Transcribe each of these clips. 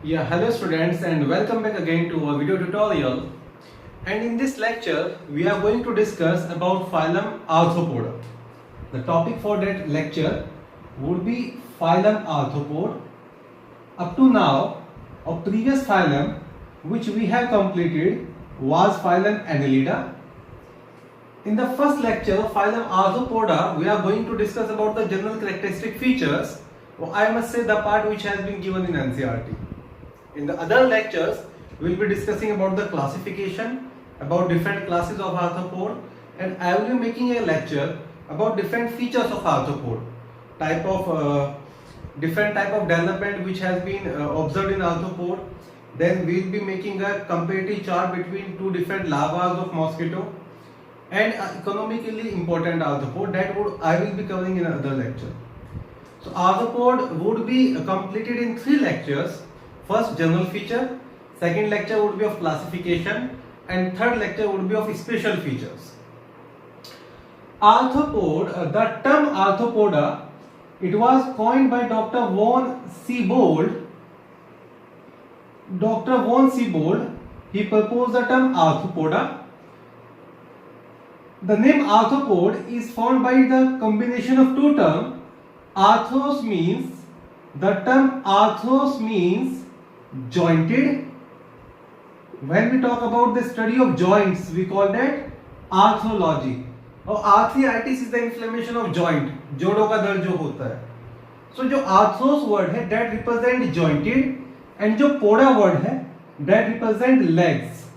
Yeah, hello students and welcome back again to our video tutorial. And in this lecture, we are going to discuss about phylum Arthropoda. The topic for that lecture would be phylum Arthropod. Up to now, our previous phylum which we have completed was phylum Annelida. In the first lecture of phylum Arthropoda, we are going to discuss about the general characteristic features, or I must say the part which has been given in NCERT. In the other lectures, we will be discussing about the classification, about different classes of arthropod, and I will be making a lecture about different features of arthropod, different type of development which has been observed in arthropod. Then we will be making a comparative chart between two different larvae of mosquito and economically important arthropod that I will be covering in another lecture. So arthropod would be completed in 3 lectures. First, general feature, second lecture would be of classification, and third lecture would be of special features. Arthropod, the term arthropoda, it was coined by Dr. von Siebold. Dr. von Siebold, he proposed the term arthropoda. The name arthropod is formed by the combination of two terms. Arthros means, the term arthros means jointed. When we talk about the study of joints, we call that arthrology. और arthritis is the inflammation of joint, जोड़ों का दर्द जो होता है. So जो arthros word है that represent jointed, and जो poda word है that represent legs.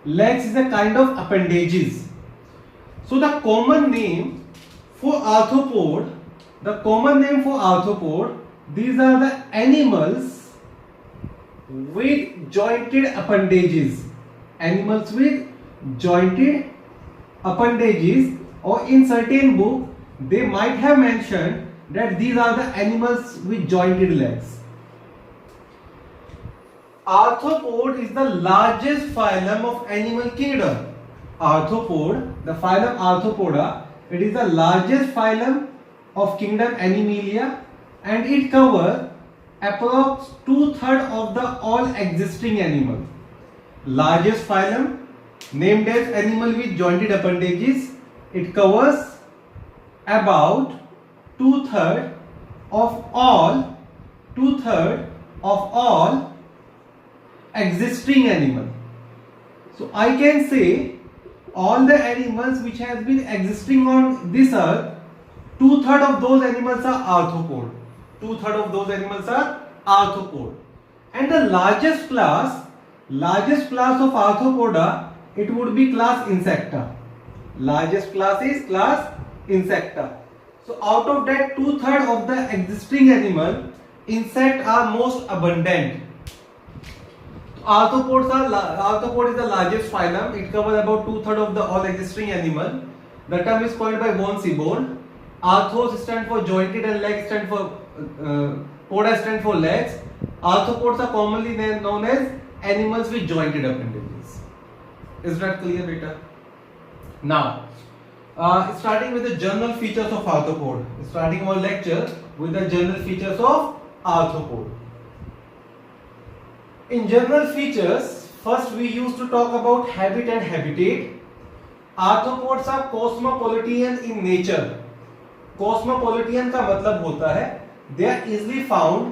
Legs is a kind of appendages. So the common name for arthropod, these are the animals with jointed appendages. Animals with jointed appendages, or in certain book they might have mentioned that these are the animals with jointed legs. Arthropod is the largest phylum of animal kingdom. Arthropod, the phylum Arthropoda, it is the largest phylum of kingdom Animalia, and it covers approx 2/3 of the all existing animals. Largest phylum, named as animal with jointed appendages, it covers about 2/3 of all existing animals. So I can say all the animals which has been existing on this earth, 2/3 of those animals are arthropod. 2/3 of those animals are arthropod. And the largest class of arthropoda, it would be class Insecta. Largest class is class Insecta. So out of that 2/3 of the existing animal, insects are most abundant. Arthropod is the largest phylum. It covers about 2/3 of the all existing animal. The term is coined by von Siebold. Arthros stand for jointed and legs stand for poda stand for legs. Arthropods are commonly known as animals with jointed appendages. Is that clear, beta? Now, starting with the general features of arthropod. Starting our lecture with the general features of arthropod. In general features, first we used to talk about habit and habitat. Arthropods are cosmopolitan in nature. Cosmopolitan का मतलब होता है they are easily found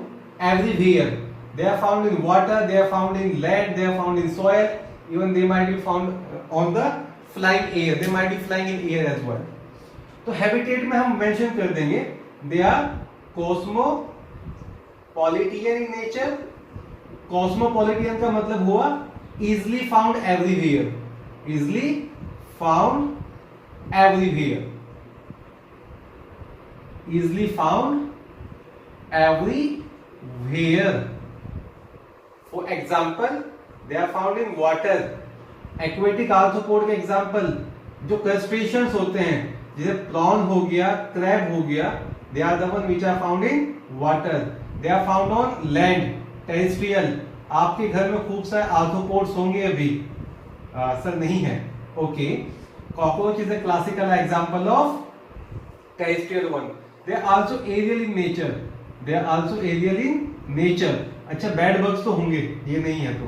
everywhere. They are found in water, they are found in land, they are found in soil, even they might be found on the flying air. They might be flying in air as well. तो habitat में हम mention कर देंगे they are cosmopolitan in nature. Cosmopolitan का मतलब हुआ easily found everywhere. Easily found everywhere. Easily found everywhere. For example, they are found in water. Aquatic arthropod के example जो crustaceans होते हैं, जैसे prawn हो गया, crab हो गया, they are the one which are found in water. They are found on land, terrestrial. आपके घर में खूब सारे arthropods होंगे अभी, सर नहीं है. Okay, cockroach is a classical example of terrestrial one. They are also aerial in nature. अच्छा बेड बग्स तो होंगे, ये नहीं है तो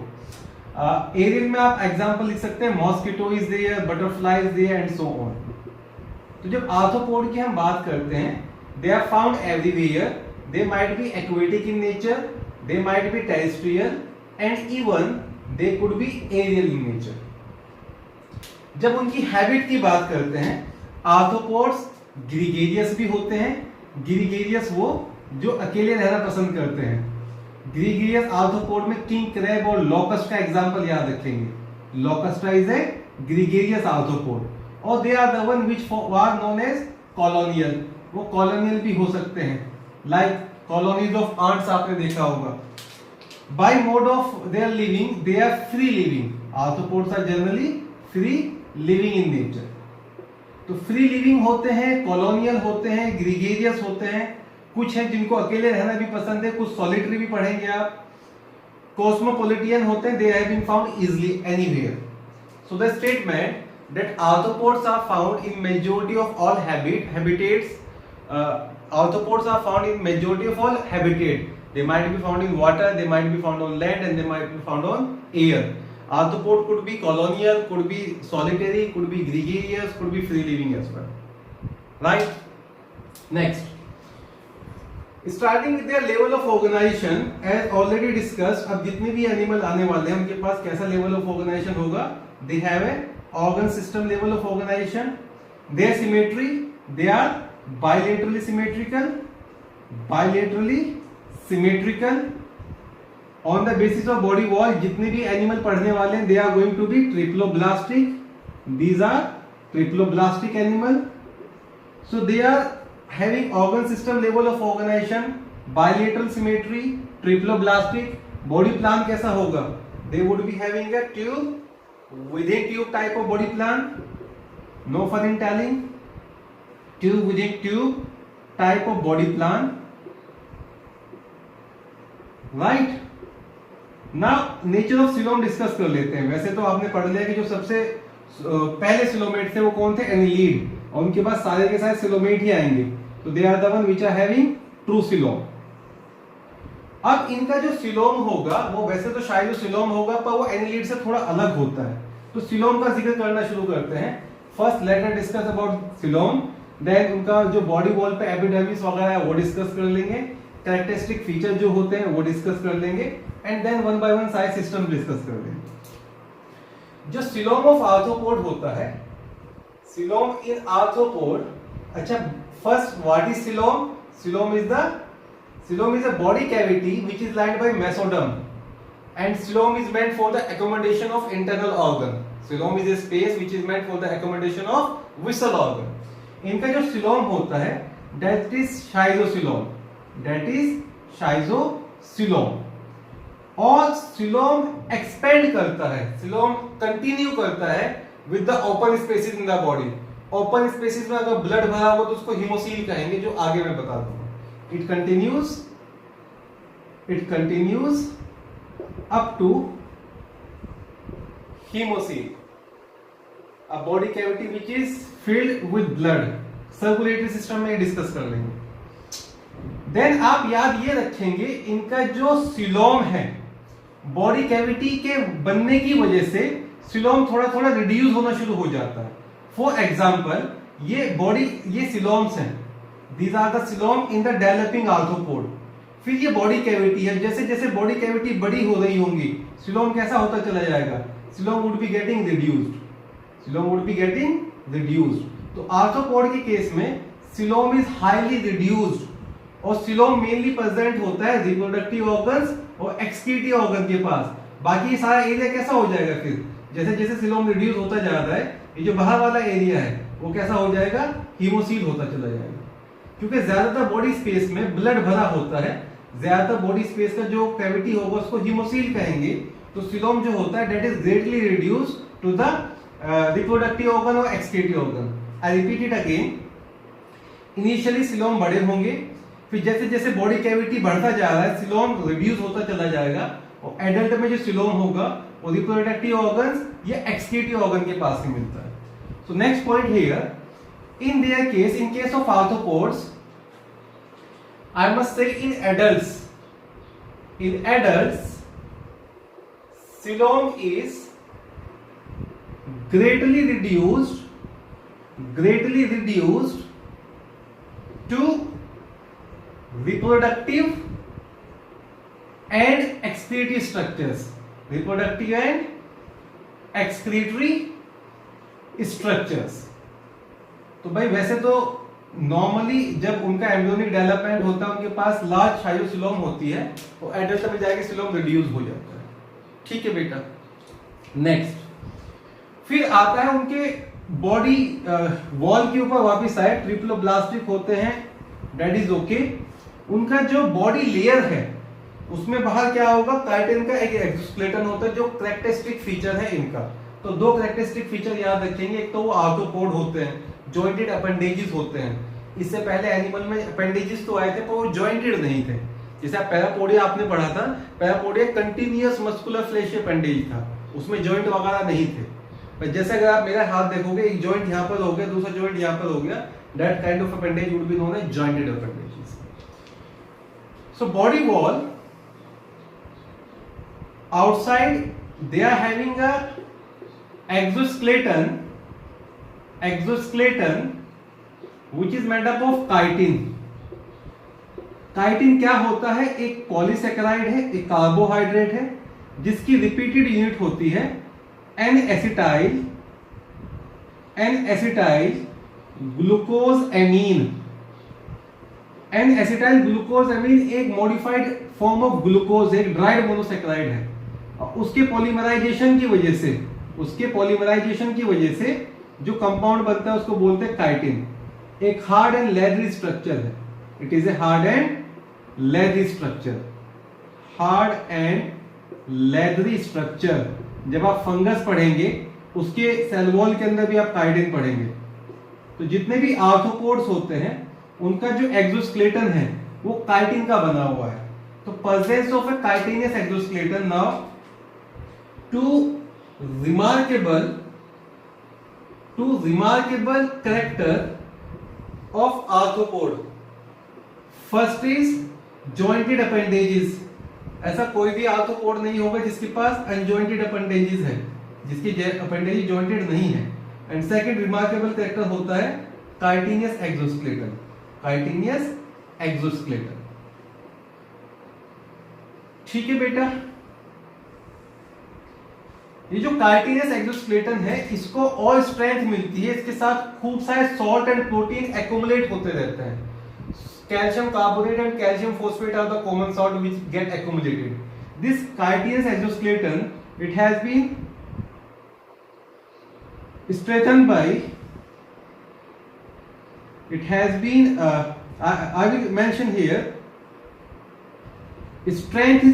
एरियल में आप एग्जांपल लिख सकते हैं mosquito is there, butterfly is there and so on. तो जब आर्थ्रोपोड की हम बात करते हैं, they are found everywhere, they might be aquatic in nature, they might be terrestrial and even they could be aerial in nature. जब उनकी habit की बात करते हैं, आर्थ्रोपोड्स ग्रीगेरियस भी होते हैं। ग्रीगेरियस वो जो अकेले रहना पसंद करते हैं। ग्रीगेरियस आर्थ्रोपोड में किंग क्रैब और लोकस्ट का एग्जांपल याद रखेंगे। Locusta is a gregarious arthropod और they are the one which are known as colonial. वो कॉलोनियल भी हो सकते हैं, लाइक कॉलोनीज ऑफ आंट्स आपने देखा होगा। By mode of their living they are free living. Arthropods are generally free living in nature. तो फ्री लिविंग होते हैं, कॉलोनियल होते हैं, ग्रीगेरियस होते हैं। कुछ हैं जिनको अकेले रहना भी पसंद है, कुछ सॉलिटरी भी पढ़ेंगे आप। कॉस्मोपोलिटियन होते हैं, they have been found easily anywhere. So the statement that arthropods are found in majority of all habitats. Arthropods are found in majority of all habitat. They might be found in water, they might be found on land, and they might be found on air. Arthropod could be colonial, could be solitary, could be gregarious, could be free living as well. Right? Next. Starting with their level of organization, as already discussed, अब जितने भी animal आने वाले हैं उनके पास कैसा level of organisation होगा? They have a organ system level of organization. Their symmetry, they are bilaterally symmetrical. On the basis of body wall, जितने भी एनिमल पढ़ने वाले हैं, they are going to be triploblastic. These are triploblastic animal. So they are having organ system level of organization, bilateral symmetry, triploblastic. Body plan कैसा होगा? They would be having a tube, within tube type of body plan. No fun in telling. Tube within tube type of body plan. Right? Now nature of coelom discuss कर लेते हैं। वैसे तो आपने पढ़ लिया कि जो सबसे पहले सिलोमेट थे वो कौन थे? एनिलीड। और उनके पास सारे के सारे सिलोमेट ही आएंगे। तो they are the one which are having true coelom. अब इनका जो सिलोम होगा वो वैसे तो शायद सिलोम होगा, पर वो एनिलीड से थोड़ा अलग होता है। तो सिलोम का जिक्र करना शुरू करते हैं। First let us discuss about coelom, then उनका जो बॉडी वॉल पे एपिडर्मिस वगैरह है वो डिस्कस कर लेंगे, कैरेक्टरिस्टिक फीचर जो होते हैं वो डिस्कस कर लेंगे, and then one by one सारे सिस्टम डिस्कस कर लेंगे। जो सिलोम ऑफ आर्थ्रोपोड होता है, सिलोम इन आर्थ्रोपोड, अच्छा first what is coelom? Coelom is a body cavity which is lined by mesoderm, and coelom is meant for the accommodation of internal organ. Coelom is a space which is meant for the accommodation of visceral organ. इनका जो coelom होता है that is schizoscoelom, और coelom expand करता है, coelom continue करता है with the open spaces in the body. Open spaces में अगर blood भरा हो तो उसको hemocoel कहेंगे, जो आगे मैं बता दूंगा। It continues up to hemocoel, a body cavity which is filled with blood. Circulatory system में डिस्कस कर लेंगे। देन आप याद ये रखेंगे, इनका जो सिलोम है बॉडी कैविटी के बनने की वजह से सिलोम थोड़ा थोड़ा रिड्यूस होना शुरू हो जाता है। फॉर एग्जाम्पल ये सिलोम्स हैं, These are the coelom in the developing arthropod. फिर ये बॉडी कैविटी है, जैसे जैसे बॉडी कैविटी बड़ी हो रही होंगी, coelom कैसा होता चला जाएगा? Coelom would be getting reduced. तो आर्थ्रोपोड के केस में coelom is highly reduced, और coelom मेनली प्रेजेंट होता है रिप्रोडक्टिव ऑर्गन्स और एक्सक्रीटिव ऑर्गन के पास। बाकी सारा एरिया कैसा हो जाएगा? फिर जैसे जैसे coelom रिड्यूस होता जा रहा है, ये जो बाहर वाला एरिया है वो कैसा हो जाएगा? हीमोसील होता चला जाएगा, क्योंकि ज्यादातर बॉडी स्पेस में ब्लड भरा होता है। ज्यादातर बॉडी स्पेस का जो कैविटी होगा उसको हीमोसील कहेंगे। तो सिलोम जो होता है that is greatly reduce to the reproductive organ और excretive organ. I repeat it again, initially coelom बड़े होंगे, फिर जैसे जैसे बॉडी कैविटी बढ़ता जा रहा है सिलोम रिड्यूस होता चला जाएगा, और एडल्ट में जो सिलोम होगा वो रिप्रोडक्टिव ऑर्गन्स या एक्सक्रीटिव ऑर्गन के पास ही मिलता है। So next point here, in case of arthropods, I must say in in adults, coelom is greatly reduced to reproductive and excretory structures. Reproductive and excretory structures. तो भाई वैसे तो normally जब उनका एम्ब्रियोनिक डेवलपमेंट होता है उनके पास लार्ज हाइड्रोसिलोम होती है, तो एडल्ट में जाके सिलोम रिड्यूस हो जाता है. ठीक है बेटा. नेक्स्ट फिर आता है उनके बॉडी वॉल के ऊपर वापिस आए, ट्रिप्लोब्लास्टिक होते हैं, दैट इज ओके. उनका जो बॉडी लेयर है उसमें बाहर क्या होगा, काइटिन का एक एक्सोस्केलेटन होता है जो कैरेक्टरिस्टिक फीचर है इनका. तो दो कैरेक्टरिस्टिक फीचर याद रखेंगे, एक तो वो आर्थ्रोपोड होते हैं, जॉइंटेड अपेंडेजेस होते हैं. इससे पहले एनिमल में अपेंडेजेस तो आए थे पर वो जॉइंटेड नहीं थे. जैसे पैरापोडिया आपने पढ़ा था, parapodia continuous muscular flash appendage था, उसमें जॉइंट वगैरह नहीं थे. पर जैसे अगर आप मेरा हाथ देखोगे, एक जॉइंट यहाँ पर हो गया, दूसरा जॉइंट यहाँ पर हो गया, that kind of appendage would be known as jointed appendages. So body wall outside they are having a exoskeleton which is made up of chitin. chitin क्या होता है, एक पॉलीसेकेराइड है, एक कार्बोहाइड्रेट है जिसकी रिपीटेड यूनिट होती है N acetyl glucosamine. N acetyl glucosamine एक मॉडिफाइड फॉर्म ऑफ ग्लूकोज, एक ड्राइड मोनोसेकेराइड है. उसके पॉलीमराइजेशन की वजह से जो कंपाउंड बनता है उसको बोलते हैं काइटिन. एक हार्ड एंड लेदरी स्ट्रक्चर है, it is a hard and leathery structure. Hard and leathery structure. जब आप फंगस पढ़ेंगे उसके सेल वॉल के अंदर भी आप काइटिन पढ़ेंगे. तो जितने भी आर्थ्रोपोड्स होते हैं उनका जो एक्सोस्केलेटन है वो काइटिन का बना हुआ है. तो presence of A chitinous exoskeleton. Now two remarkable character of arthropod. First is jointed appendages. ऐसा कोई भी आर्थ्रोपोड नहीं होगा जिसके पास अनजॉइंटेड अपेंडेजेस है, जिसकी अपेंडेज जॉइंटेड नहीं है. एंड सेकंड रिमार्केबल कैरेक्टर होता है काइटिनियस एक्सोस्केलेटन. ठीक है बेटा. ये जो काइटिनियस एक्सोस्केलेटन है इसको और स्ट्रेंथ मिलती है, इसके साथ खूब सारे सॉल्ट एंड प्रोटीन एक्यूमुलेट होते रहते हैं. Calcium carbonate and calcium phosphate are the common salt which get accumulated. This chitinous exoskeleton it has been strengthened by, it has been I will mention here, strength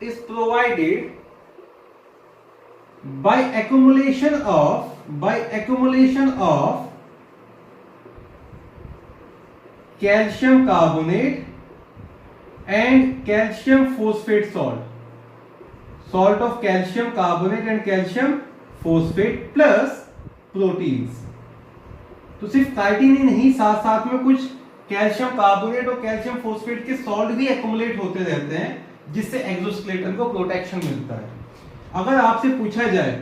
is provided by accumulation of calcium carbonate and calcium phosphate salt of calcium carbonate and calcium phosphate plus proteins. तो सिर्फ chitin ही नहीं, साथ साथ में कुछ calcium carbonate और calcium phosphate के salt भी एक्यूमुलेट होते रहते हैं जिससे एक्सोस्केलेटन को प्रोटेक्शन मिलता है. अगर आपसे पूछा जाए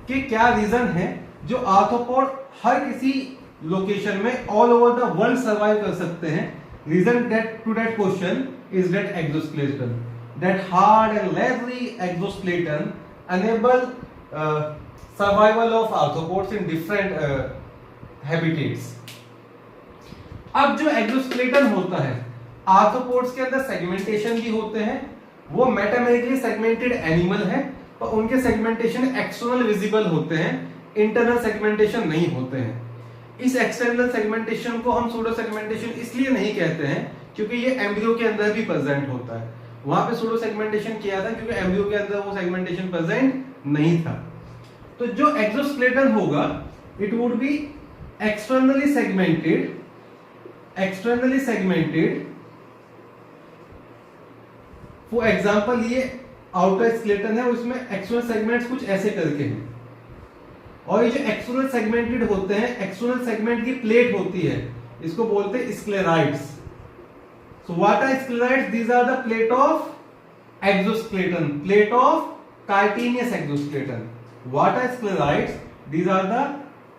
कि क्या रीजन है जो आर्थ्रोपोड हर किसी लोकेशन में all over the world survive कर सकते हैं, reason to that question is that exoskeleton. That hard and leathery exoskeleton enable survival of arthropods in different habitats. अब जो एक्सोस्केलेटन होता है, आर्थ्रोपोड्स के अंदर सेगमेंटेशन भी होते हैं. वो मेटामेरिकली सेगमेंटेड एनिमल है पर उनके सेगमेंटेशन एक्सटर्नल विजिबल होते हैं, इंटरनल सेगमेंटेशन नहीं होते हैं. इस एक्सटर्नल सेगमेंटेशन को हम सूडो सेगमेंटेशन इसलिए नहीं कहते हैं क्योंकि ये एम्ब्रियो के अंदर भी प्रेजेंट होता है. वहां पे सूडो सेगमेंटेशन किया था क्योंकि एम्ब्रियो के अंदर वो सेगमेंटेशन प्रेजेंट नहीं था. तो जो एक्सोस्केलेटन होगा it would be externally segmented. For example ये आउटर स्केलेटन है, उसमें एक्सटर्नल सेगमेंट्स कुछ ऐसे करके हैं. और ये जो एक्सटर्नल सेगमेंटेड होते हैं, एक्सटर्नल सेगमेंट की प्लेट होती है, इसको बोलते हैं sclereids. So what are sclerites? These are the plate of exoskeleton, plate of chitinous exoskeleton. What are sclerites? These are the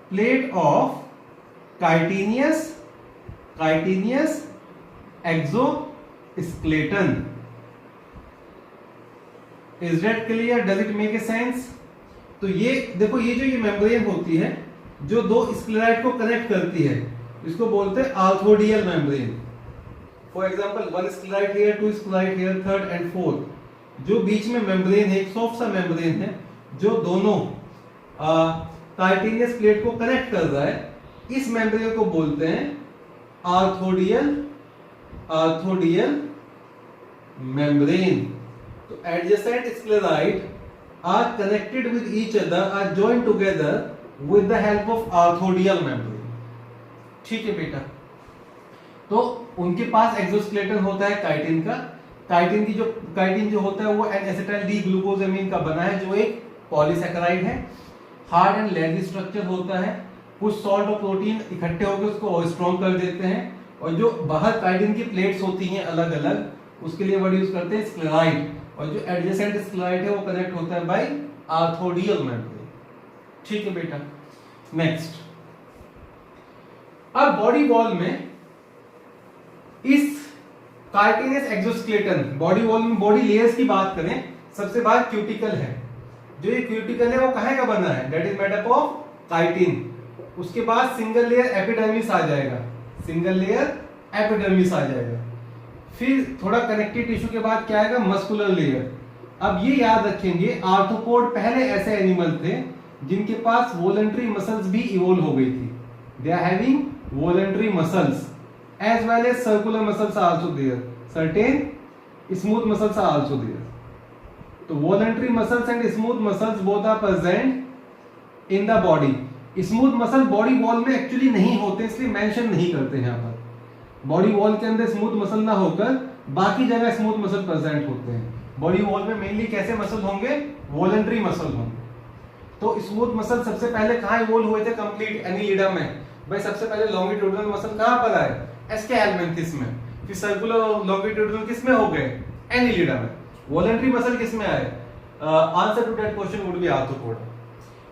plate of chitinous exoskeleton. Is that clear? Does it make a sense? तो ये देखो, ये जो ये membrane होती है जो दो स्क्लेराइड को कनेक्ट करती है, इसको बोलते हैं arthrodial membrane. For example one sclerite here, two sclerite here, third and fourth. जो बीच में मेम्ब्रेन है, एक सॉफ्ट सा मेम्ब्रेन है जो दोनों काइटिनियस प्लेट को कनेक्ट कर रहा है, इस मेम्ब्रेन को बोलते हैं आर्थोडियल मेम्ब्रेन. तो adjacent sclereid are connected with each other, are joined together with the help of arthodial membrane. ठीक है बेटा. तो उनके पास एक्सोस्केलेटन होता है काइटिन का. काइटिन जो होता है वो एन एसिटाइल डी ग्लूकोजामिन का बना है, जो एक पॉलीसैकेराइड है. हार्ड एंड लेदी स्ट्रक्चर होता है. कुछ सॉल्ट और प्रोटीन इकट्ठे होकर उसको स्ट्रॉन्ग कर देते हैं, और जो बाहर काइटिन की प्लेट्स होती हैं अलग अलग, उसके लिए वर्ड यूज करते हैं स्क्लेराइड. और जो एडजेसेंट स्क्लेराइड है वो कनेक्ट होता है बाय आर्थोडियल मेम्ब्रेन. ठीक है बेटा. नेक्स्ट, अब बॉडी वॉल में इस काइटिनस एक्सोस्केलेटन, बॉडी वॉल में बॉडी लेयर्स की बात करें, सबसे बाहर क्यूटिकल है. जो ये क्यूटिकल है वो कहाँ का बना है? That is made up of chitin. उसके बाद सिंगल लेयर एपिडर्मिस आ जाएगा, सिंगल लेयर एपिडर्मिस आ जाएगा. फिर थोड़ा कनेक्टिव टिश्यू के बाद क्या आएगा? Muscular layer. अब ये याद रखेंगे, आर्थ्रोपोड पहले ऐसे एनिमल थे जिनके पास वॉलंटरी मसल्स भी इवोल्व हो गई थी. They are having voluntary muscles as well as circular muscles are also there, certain smooth muscles are also there. तो voluntary muscles and smooth muscles both are present in the body. Smooth muscle body wall में actually नहीं होते, इसलिए mention नहीं करते यहाँ पर. Body wall के अंदर स्मूथ मसल ना होकर बाकी जगह स्मूथ मसल प्रेजेंट होते हैं. बॉडी वॉल में मेनली कैसे मसल होंगे? वॉलंटरी मसल होंगे. तो स्मूथ मसल सबसे पहले कहाँ इवॉल्व हुए थे? कंप्लीट एनिलिडा में. भाई सबसे पहले लॉन्गिट्यूडिनल मसल कहाँ पर आए? एस्केलेमेंथिस में. फिर सर्कुलर लॉन्गिट्यूडिनल किस में हो गए? एनिलिडा में. वॉलंटरी मसल किस में आए? Answer to that question would be arthropod.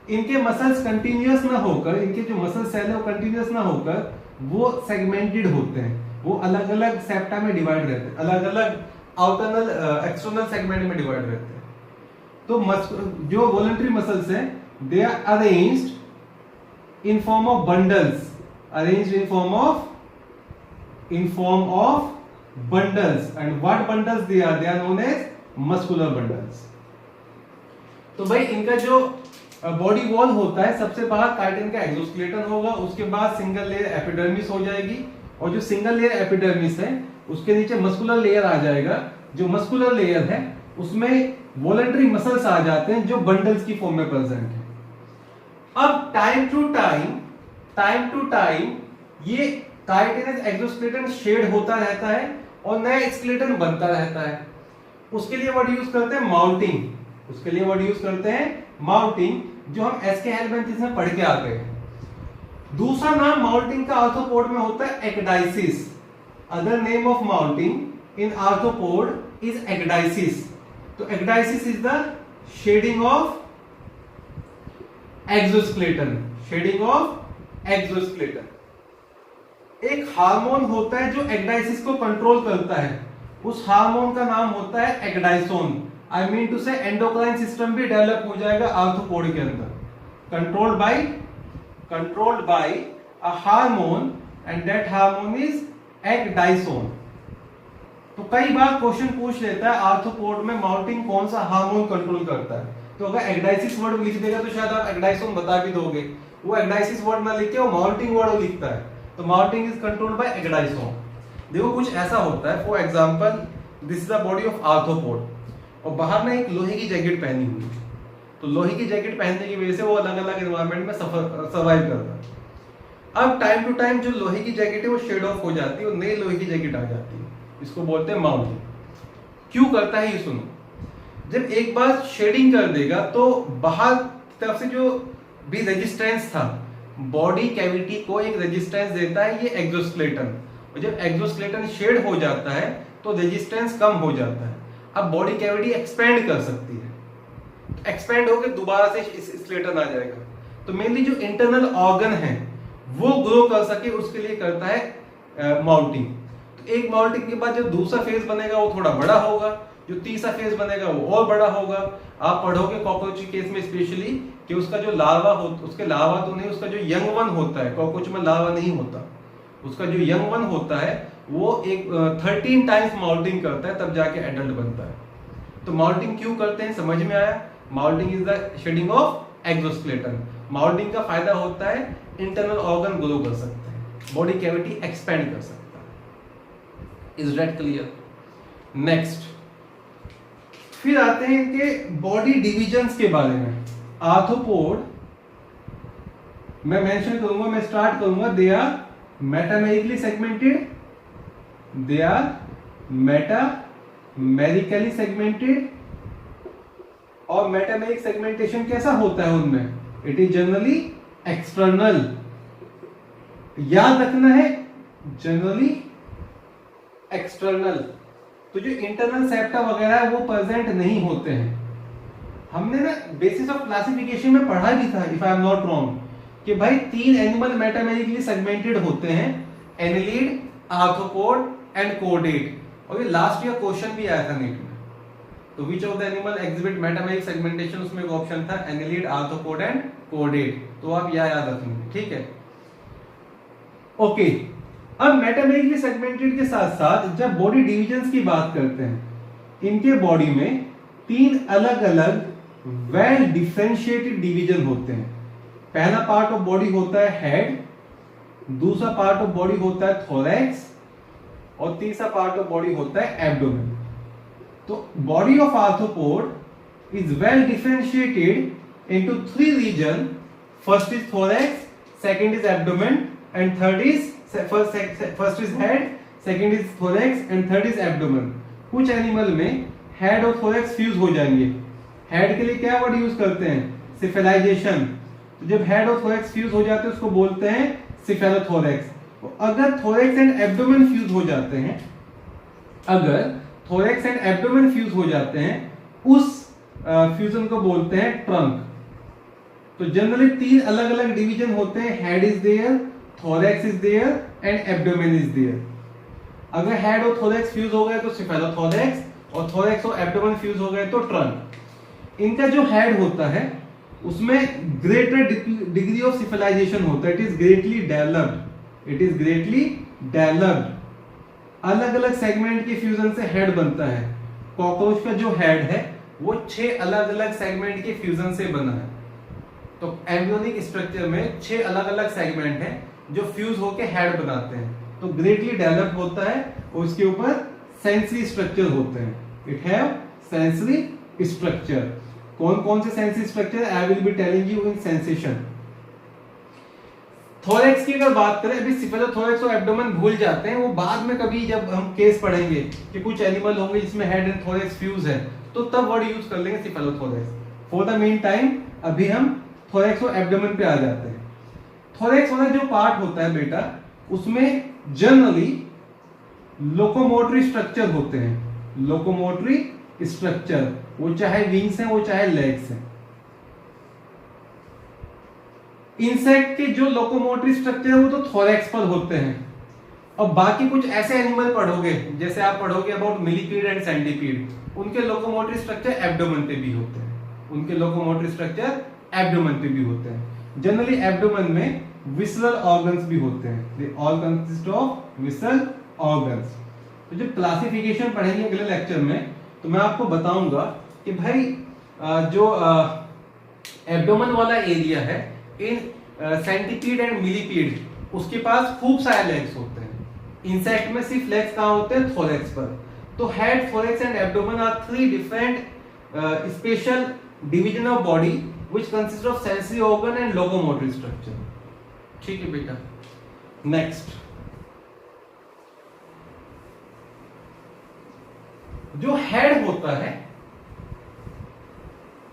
इनके मसल्स कंटिन्यूअस ना होकर, इनके जो मसल सेल है वो कंटिन्यूअस ना होकर वो सेगमेंटेड होते हैं. वो अलग अलग सेप्टा में डिवाइड रहते हैं, अलग अलग आउटरनल एक्सटर्नल सेगमेंट में डिवाइड रहते हैं. तो जो वॉलंटरी मसल्स हैं they are arranged in form of bundles, arranged in form of bundles. And what bundles they are known as muscular bundles. तो भाई इनका जो बॉडी वॉल होता है, सबसे बाहर काइटिन का एक्सोस्केलेटन होगा, उसके बाद सिंगल लेयर एपिडर्मिस हो जाएगी, और जो सिंगल लेयर एपिडर्मिस है उसके नीचे मस्कुलर लेयर आ जाएगा. जो मस्कुलर लेयर है उसमें वॉलंटरी मसल्स आ जाते हैं जो बंडल्स की फॉर्म में प्रेजेंट है. अब टाइम टू टाइम ये काइटिनस एक्सोस्केलेटन शेड होता रहता है और नया स्केलेटन बनता रहता है. उसके लिए वर्ड यूज करते हैं माउंटिंग. उसके लिए वर्ड यूज करते हैं माउंटिंग, जो हम एस्केलेमेंथिस में पढ़ के आ गए हैं. दूसरा नाम माउंटिंग का आर्थ्रोपोड में होता है ecdysis. Other name of mounting in arthropod is ecdysis. तो ecdysis is the shedding of exoskeleton. Shedding of exoskeleton. एक हार्मोन होता है जो एक्डाइसिस को कंट्रोल करता है. उस हार्मोन का नाम होता है ecdysone. I mean to say endocrine system भी डेवलप हो जाएगा आर्थ्रोपोड के अंदर. Controlled by a hormone and that hormone is ecdysone. तो कई बार क्वेश्चन पूछ लेता है आर्थ्रोपोड में माउंटिंग कौन सा हार्मोन कंट्रोल करता है. तो अगर एक्डाइसिस वर्ड लिख देगा तो शायद आप एक्डाइसोन बता भी दोगे. वो एक्डाइसिस वर्ड ना लिख के वो माउंटिंग वर्ड लिखता है. तो mounting is controlled by ecdysone. देखो कुछ ऐसा होता है, for example this is the body of arthropod और बाहर में एक लोहे की जैकेट पहनी हुई है. तो लोहे की जैकेट पहनने की वजह से वो अलग अलग एनवायरनमेंट में सर्वाइव करता है. अब टाइम टू टाइम जो लोहे की जैकेट है वो शेड ऑफ हो जाती है और नई लोहे की जैकेट आ जाती है. इसको बोलते हैं माउंटिंग. क्यों करता है ये सुनो. जब एक बार शेडिंग कर देगा तो बाहर की तरफ से जो भी रेजिस्टेंस था, बॉडी कैविटी को एक रेजिस्टेंस देता है ये एक्सोस्केलेटन. और जब एक्सोस्केलेटन शेड हो जाता है तो रेजिस्टेंस कम हो जाता है। अब बॉडी कैविटी एक्सपेंड कर सकती है, तो एक्सपेंड होकर दोबारा से स्केलेटन आ जाएगा। तो मेनली जो इंटरनल ऑर्गन है वो ग्रो कर सके उसके लिए करता है माउल्टिंग। तो एक माउल्टिंग के बाद जो दूसरा फेज बनेगा वो थोड़ा बड़ा होगा, जो तीसरा फेज बनेगा वो और बड़ा होगा। आप पढ़ोगे कॉकरोच के केस में स्पेशली कि उसका जो लार्वा हो, उसके लार्वा तो नहीं, उसका जो यंग वन होता है, कॉकरोच में लार्वा नहीं होता, उसका जो यंग वन होता है वो एक 13 टाइम्स माउल्टिंग करता है तब जाके एडल्ट बनता है। तो माउल्टिंग क्यों करते हैं समझ में आया? माउल्टिंग is the shedding of exoskeleton. माउल्टिंग का फायदा होता है इंटरनल ऑर्गन ग्रो कर सकते हैं, बॉडी कैविटी एक्सपेंड कर सकता है। Is that clear? नेक्स्ट फिर आते हैं इनके बॉडी डिविजन्स के बारे में। आर्थ्रोपोड मैं मेंशन करूंगा, मैं स्टार्ट करूंगा, they are metamerically segmented, they are metamerically segmented. और मेटामेरिक सेगमेंटेशन कैसा होता है उनमें? It is generally external. याद रखना है जनरली एक्सटर्नल। तो जो इंटरनल सेप्टा वगैरह है वो प्रेजेंट नहीं होते हैं। हमने ना बेसिस ऑफ क्लासिफिकेशन में पढ़ा भी था, if I am not wrong, कि भाई 3 एनिमल मेटामेरिकली सेगमेंटेड होते हैं, एनिलीड, आर्थ्रोपोड एंड कोर्डेट। और ये लास्ट ईयर क्वेश्चन भी आया था नीट में। तो which of the animal exhibit metameric segmentation, उसमें एक ऑप्शन था एनिलीड, आर्थ्रोपोड एंड कोर्डेट। तो आप यह याद रखेंगे, ठीक है? ओके, अब मेटामेरिकली सेगमेंटेड के साथ साथ जब बॉडी डिविजन्स की बात करते हैं, इनके बॉडी में 3 अलग अलग वेल डिफरेंशिएटेड डिवीजन होते हैं। पहला पार्ट ऑफ बॉडी होता है हेड, दूसरा पार्ट ऑफ बॉडी होता है थोरैक्स, और तीसरा पार्ट ऑफ बॉडी होता है एब्डोमेन। तो body of arthropod is well differentiated into 3 region. First is thorax, second is abdomen and third is first is head, second is thorax and third is abdomen. कुछ animal में head और thorax fuse हो जाएंगे। Head के लिए क्या word use करते हैं? सिफेलाइजेशन। तो जब हेड और थोरैक्स फ्यूज हो जाते हैं उसको बोलते हैं सिफेलोथोरैक्स। अगर थोरैक्स एंड एब्डोमेन फ्यूज हो जाते हैं, अगर थोरैक्स एंड एब्डोमेन फ्यूज हो जाते हैं, उस फ्यूजन को बोलते हैं ट्रंक। तो जनरली 3 अलग अलग डिवीजन होते हैं, head is there, thorax is there and abdomen is there. अगर हेड और थोरैक्स फ्यूज हो गए तो सिफेलोथोरैक्स, और थोरैक्स और एब्डोमेन फ्यूज हो गए तो ट्रंक। इनका जो हेड होता है उसमें ग्रेटर डिग्री ऑफ सिफिलाइजेशन होता है, it is greatly developed, it is greatly developed. अलग अलग सेगमेंट के फ्यूजन से हेड बनता है। कॉकरोच का जो हेड है वो 6 अलग अलग सेगमेंट के फ्यूजन से बना है। तो एम्ब्रियोनिक स्ट्रक्चर में 6 अलग अलग सेगमेंट हैं जो फ्यूज होकर हेड बनाते हैं। तो ग्रेटली डेवलप होता है और उसके ऊपर सेंसरी स्ट्रक्चर होते हैं। It have sensory structure. कौन कौन से sensory structure? I will be telling you in sensation. Thorax की अगर बात करें, अभी सिफेलोथोरैक्स और एब्डोमेन भूल जाते हैं, वो बाद में कभी जब हम केस पढ़ेंगे कि कुछ एनिमल होंगे जिसमें हेड एंड थोरैक्स फ्यूज है, तो तब वर्ड यूज कर लेंगे cephalothorax. For the main time अभी हम थोरैक्स और एब्डोमेन पे आ जाते हैं। थोरैक्स वाला जो पार्ट होता है बेटा, उसमें जनरली लोकोमोटरी स्ट्रक्चर होते हैं। लोकोमोटरी स्ट्रक्चर, वो चाहे विंग्स हैं वो चाहे लेग्स हैं। इंसेक्ट के जो लोकोमोटरी स्ट्रक्चर है वो तो थोरैक्स पर होते हैं। और बाकी कुछ ऐसे एनिमल पढ़ोगे, जैसे आप पढ़ोगे अबाउट मिलीपीड एंड सेंटीपीड, उनके लोकोमोटरी स्ट्रक्चर एब्डोमेन पे भी होते हैं। उनके लोकोमोटरी स्ट्रक्चर एब्डोमेन पे भी होते हैं। जनरली एब्डोमेन में विसरल ऑर्गन्स भी होते हैं। They all consist of visceral organs. तो जब क्लासिफिकेशन पढ़ेंगे अगले लेक्चर में, तो मैं आपको बताऊंगा कि भाई जो एब्डोमेन वाला एरिया है, इन सेंटीपीड एंड मिलीपीड, उसके पास खूब सारे लेग्स होते हैं। इंसेक्ट में सिर्फ लेग्स कहाँ होते हैं? थोरैक्स पर। तो head, thorax and abdomen are 3 different special division of body which consist of sensory organ and locomotory structure. ठीक है बेटा। नेक्स्ट, जो हेड होता है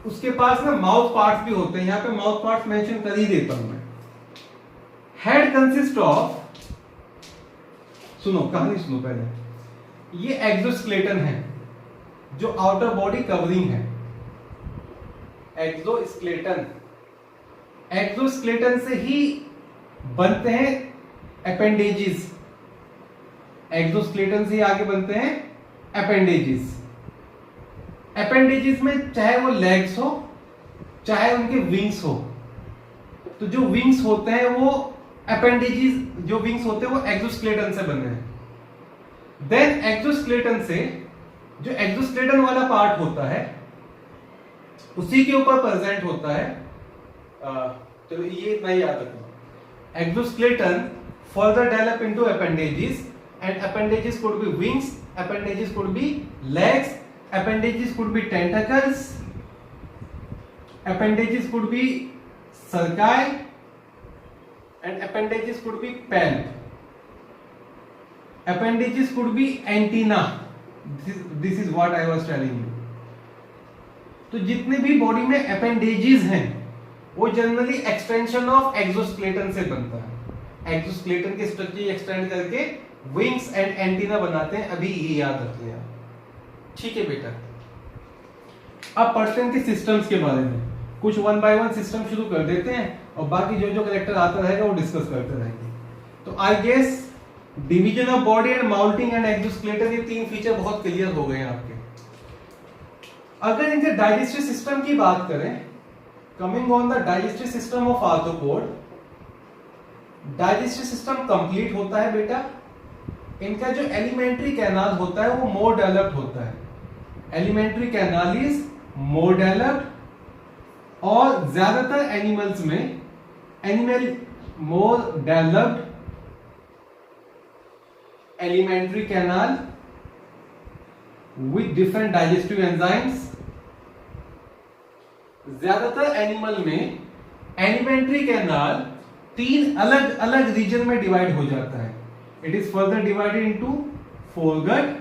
उसके पास ना माउथ पार्ट्स भी होते हैं। यहां पे माउथ पार्ट्स मेंशन कर ही देता हूं मैं। हेड कंसिस्ट ऑफ सुनो कहानी सुनो पहले। ये एक्सोस्केलेटन है जो आउटर बॉडी कवरिंग है। एक्सोस्केलेटन, एक्सोस्केलेटन से ही बनते हैं अपेंडेजेस। एक्सोस्केलेटन से आगे बनते हैं अपेंडेजेस। अपेंडेजेस में चाहे वो लेग्स हो चाहे उनके विंग्स हो, तो जो विंग्स होते हैं वो अपेंडेजेस, जो विंग्स होते हैं वो एक्सोस्केलेटन से बने हैं। देन एक्सोस्केलेटन से जो एक्सोस्केलेटन वाला पार्ट होता है उसी के ऊपर प्रेजेंट होता है, चलो ये इतना ही याद रखना। Exoskeleton further develop into appendages and appendages could be wings, appendages could be legs, appendages could be tentacles, appendages could be cerci and appendages could be palp. Appendages could be antenna. This is what I was telling you. तो जितने भी body में appendages हैं वो generally extension of exoskeleton से बनता है। Exoskeleton के स्ट्रक्चर एक्सटेंड करके विंग्स एंड एंटीना बनाते हैं। अभी ये याद रख लिया, ठीक है बेटा। अब पढ़ते हैं इनके सिस्टम्स के बारे में। कुछ वन बाय वन सिस्टम शुरू कर देते हैं और बाकी जो जो करेक्टर आता रहेगा वो डिस्कस करते रहेंगे। तो I guess division of body and mounting and exoskeleton, ये तीन फीचर बहुत क्लियर हो गए हैं आपके। अगर इनके डाइजेस्टिव सिस्टम की बात करें, coming on the digestive system of arthropod, digestive system complete होता है बेटा। इनका जो एलिमेंट्री कैनाल होता है वो मोर डेवलप्ड होता है। Alimentary canal is more developed, और ज्यादातर एनिमल्स में animal more developed alimentary canal with different digestive enzymes. ज्यादातर एनिमल में एलिमेंट्री कैनाल तीन अलग अलग रीजन में डिवाइड हो जाता है। It is further divided into foregut,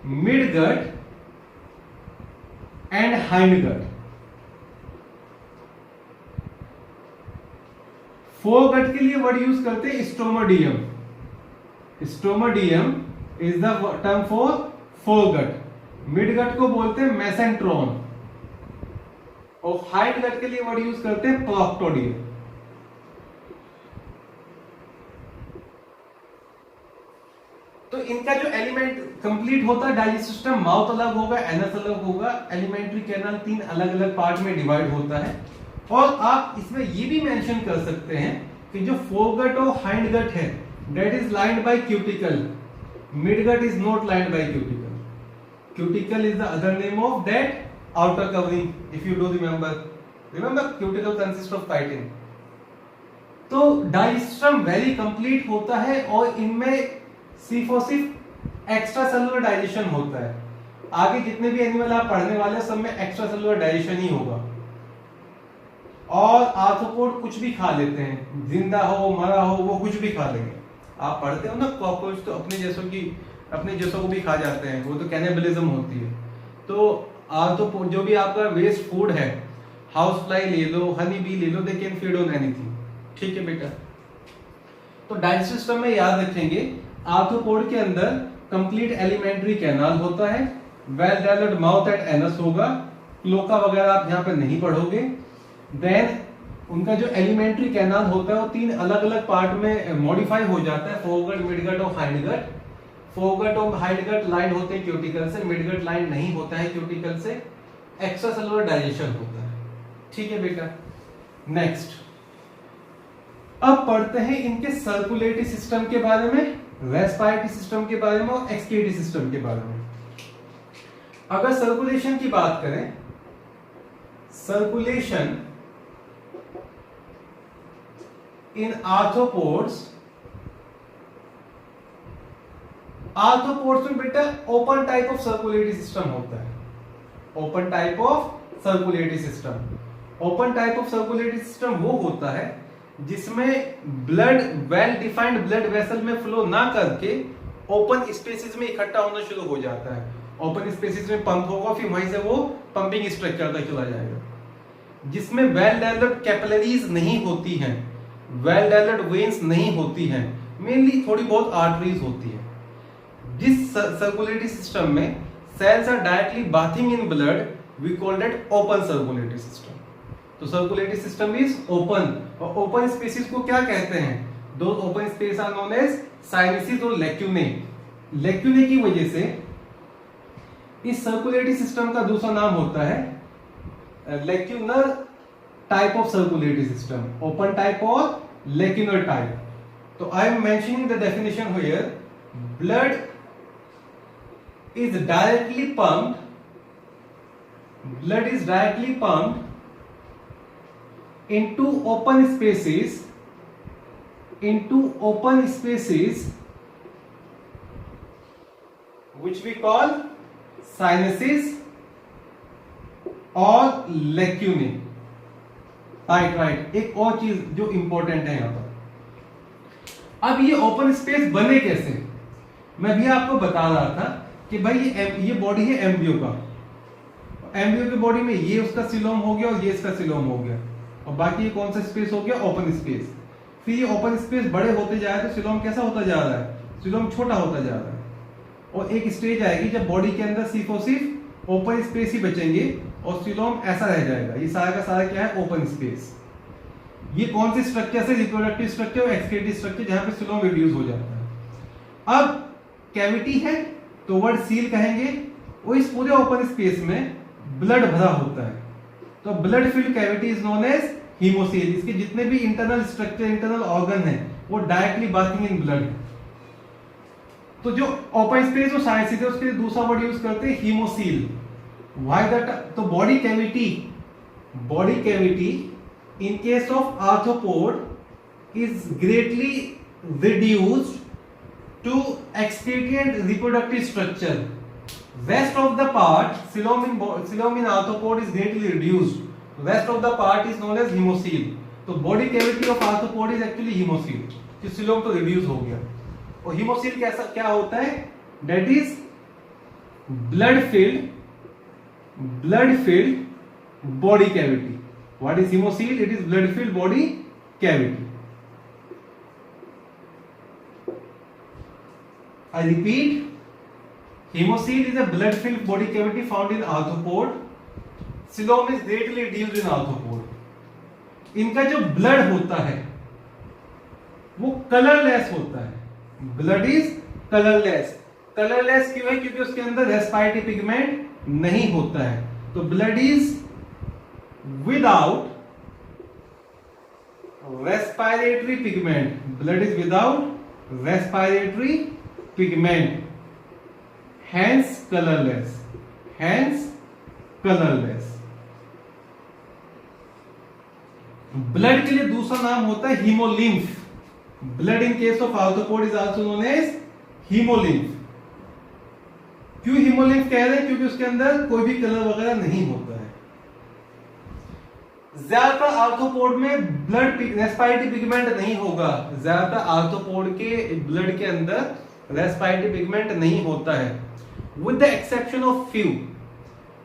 midgut and hindgut. Foregut के लिए वर्ड यूज करते हैं stomodaeum. Stomodaeum is the term for foregut. Midgut को बोलते हैं मेसेंट्रॉन, और हाइंडगट के लिए वर्ड यूज करते हैं प्रोक्टोडियम। तो इनका जो एलिमेंट कंप्लीट होता है डाइजेस्टिव सिस्टम, माउथ अलग होगा, एनस अलग होगा, एलिमेंट्री कैनाल तीन अलग अलग पार्ट में डिवाइड होता है। और आप इसमें ये भी मेंशन कर सकते हैं कि जो फोरगट और हाइंडगट है that is lined by cuticle, midgut is not lined by cuticle. Cuticle is the other name of that outer covering, if you do remember cuticle consists of chitin। तो डाइजेस्टम very complete होता है और इनमें सिर्फ और सिर्फ extra cellular digestion होता है। आगे जितने भी एनिमल आप पढ़ने वाले हैं सब में एक्स्ट्रा सेलुलर डाइजेशन ही होगा। और आर्थ्रोपोड कुछ भी खा लेते हैं, जिंदा हो मरा हो वो कुछ भी खा लेंगे। आप पढ़ते हो ना कॉकरोच तो अपने जैसों को भी खा जाते हैं, वो तो कैनिबलिज्म होती है। तो तो जो भी आपका वेस्ट फूड है, हाउस फ्लाई ले लो, हनी बी ले लो, they can feed on anything, ठीक है बेटा। तो डाइजेस्टिव सिस्टम में याद रखेंगे आर्थ्रोपोड के अंदर कंप्लीट एलिमेंट्री कैनाल होता है, well developed mouth and anus होगा, क्लोका वगैरह आप यहाँ पे नहीं पढ़ोगे। देन उनका जो एलिमेंट्री कैनाल होता है वो तीन अलग अलग पार्ट में मॉडिफाई हो जाता है, फोरगट, मिडगट और हाइंडगट। फोरगट और हाइंडगट लाइन होते हैं क्यूटिकल से, मिडगट लाइन नहीं होता है क्यूटिकल से। एक्स्ट्रा सेलुलर डाइजेशन होता है, ठीक है बेटा। नेक्स्ट अब पढ़ते हैं इनके सर्कुलेटरी सिस्टम के बारे में, रेस्पिरेटरी सिस्टम के बारे में और एक्सक्रीटरी सिस्टम के बारे में। अगर सर्कुलेशन की बात करें, सर्कुलेशन इन आर्थ्रोपोड्स, आर्थ्रोपोड्स में बेटा open type of circulatory system होता है। Open type of circulatory system, open type of circulatory system वो होता है जिसमें blood well defined blood vessel में फ्लो ना करके ओपन स्पेसेस में इकट्ठा होना शुरू हो जाता है। ओपन स्पेसेस में पंप होगा, फिर वहीं से वो पंपिंग स्ट्रक्चर तक चला जाएगा। जिसमें वेल डेवलप्ड कैपिलरीज नहीं होती हैं, वेल डेवलप्ड वेन्स नहीं होती हैं, मेनली थोड़ी बहुत आर्टरीज होती है। जिस सर्कुलेटरी सिस्टम में cells are directly bathing in blood we call that open circulatory system. तो सर्कुलेटरी सिस्टम इज ओपन, और ओपन स्पेसेस को क्या कहते हैं? दो open space are known as sinuses और लैक्यूने। लैक्यूने की वजह से इस सर्कुलेटरी सिस्टम का दूसरा नाम होता है lacunar type of circulatory system, open type और लैक्यूनर टाइप। तो I am mentioning the definition here, blood is directly pumped, blood is directly pumped into open spaces, which we call sinuses or lacunae. right एक और चीज जो important है यहां पर, अब ये ओपन स्पेस बने कैसे? मैं भी आपको बता रहा था कि भाई ये बॉडी है एम्ब्रियो का, एम्ब्रियो की बॉडी में ये उसका सिलोम हो गया और ये इसका सिलोम हो गया, और बाकी ये कौन सा स्पेस हो गया? Open space. फिर ये ओपन स्पेस बड़े होते जा रहे हैं तो सिलोम कैसा होता जा रहा है? सिलोम छोटा होता जा रहा है, और एक स्टेज आएगी जब बॉडी के अंदर सिर्फ और सिर्फ ओपन स्पेस ही बचेंगे और सिलोम ऐसा रह जाएगा। ये सारा का सारा क्या है? Open space. ये कौन से स्ट्रक्चर से? रिप्रोडक्टिव स्ट्रक्चर और एक्सक्रीटरी स्ट्रक्चर, जहां पे सिलोम रिड्यूस हो जाता है। अब कैविटी है तो वर्ड सील कहेंगे, और इस पूरे ओपन स्पेस में ब्लड भरा होता है, तो blood filled cavity is known as haemocoel. इसके जितने भी इंटरनल स्ट्रक्चर, इंटरनल ऑर्गन है, वो डायरेक्टली बाथिंग इन ब्लड। तो जो ओपन स्पेस और साइनसेस है उसके लिए दूसरा वर्ड यूज करते हैं हीमोसील। Why that? तो body cavity in case of arthropod is greatly reduced to excretant reproductive structure. Rest of the part, coelom in arthropod is greatly reduced. Rest of the part is known as hemocoel. तो body cavity of arthropod is actually hemocoel. जो coelom तो reduce हो गया, और hemocoel कैसा क्या होता है? That is blood filled body cavity. What is hemocoel? It is blood filled body cavity. I repeat, hemocoel is a blood-filled body cavity found in arthropod. Coelom is greatly reduced in arthropod. इनका जो blood होता है वो colourless होता है। Blood is colourless. Colourless क्यों है? क्योंकि उसके अंदर रेस्पिरेटरी पिगमेंट नहीं होता है। तो blood is without respiratory pigment. Blood is without respiratory pigment, hence colorless. Blood के लिए दूसरा नाम होता है haemolymph. Blood in case of arthropod is also known as haemolymph. क्यों हीमोलिम्फ कह रहे हैं? क्योंकि उसके अंदर कोई भी कलर वगैरह नहीं होता है। ज्यादातर आर्थ्रोपोड में ब्लड रेस्पिरेटरी पिगमेंट नहीं होगा। ज्यादातर आर्थ्रोपोड के ब्लड के अंदर रेस्पिरेटरी पिगमेंट नहीं होता है, with the exception of few.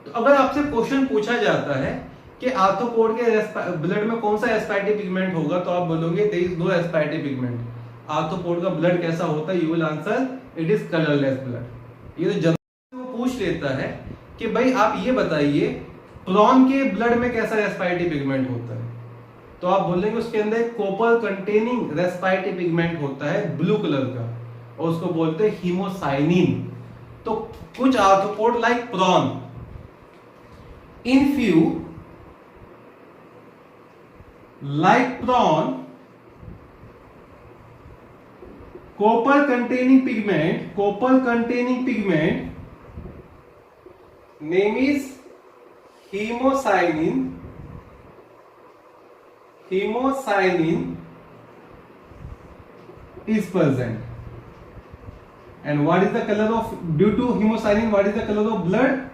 तो अगर आपसे क्वेश्चन पूछा जाता है कि आर्थ्रोपोड के ब्लड में कौन सा रेस्पिरेटरी पिगमेंट होगा, तो आप बोलोगे there is no respiratory pigment. Arthropod का ब्लड कैसा होता है? You will answer it is colourless blood. ये तो जनरल वो पूछ लेता है कि भाई आप ये बताइए प्रॉन के ब्लड में कैसा रेस्पिरेटरी पिगमेंट होता है, तो आप बोलेंगे उसके अंदर कॉपर कंटेनिंग रेस्पिरेटरी पिगमेंट होता है ब्लू कलर का, और उसको बोलते हैं हीमोसाइनिन। तो कुछ arthropod like prawn, in few like prawn, copper containing pigment name is hemocyanin is present. And what is the color of, due to hemocyanin, what is the color of blood?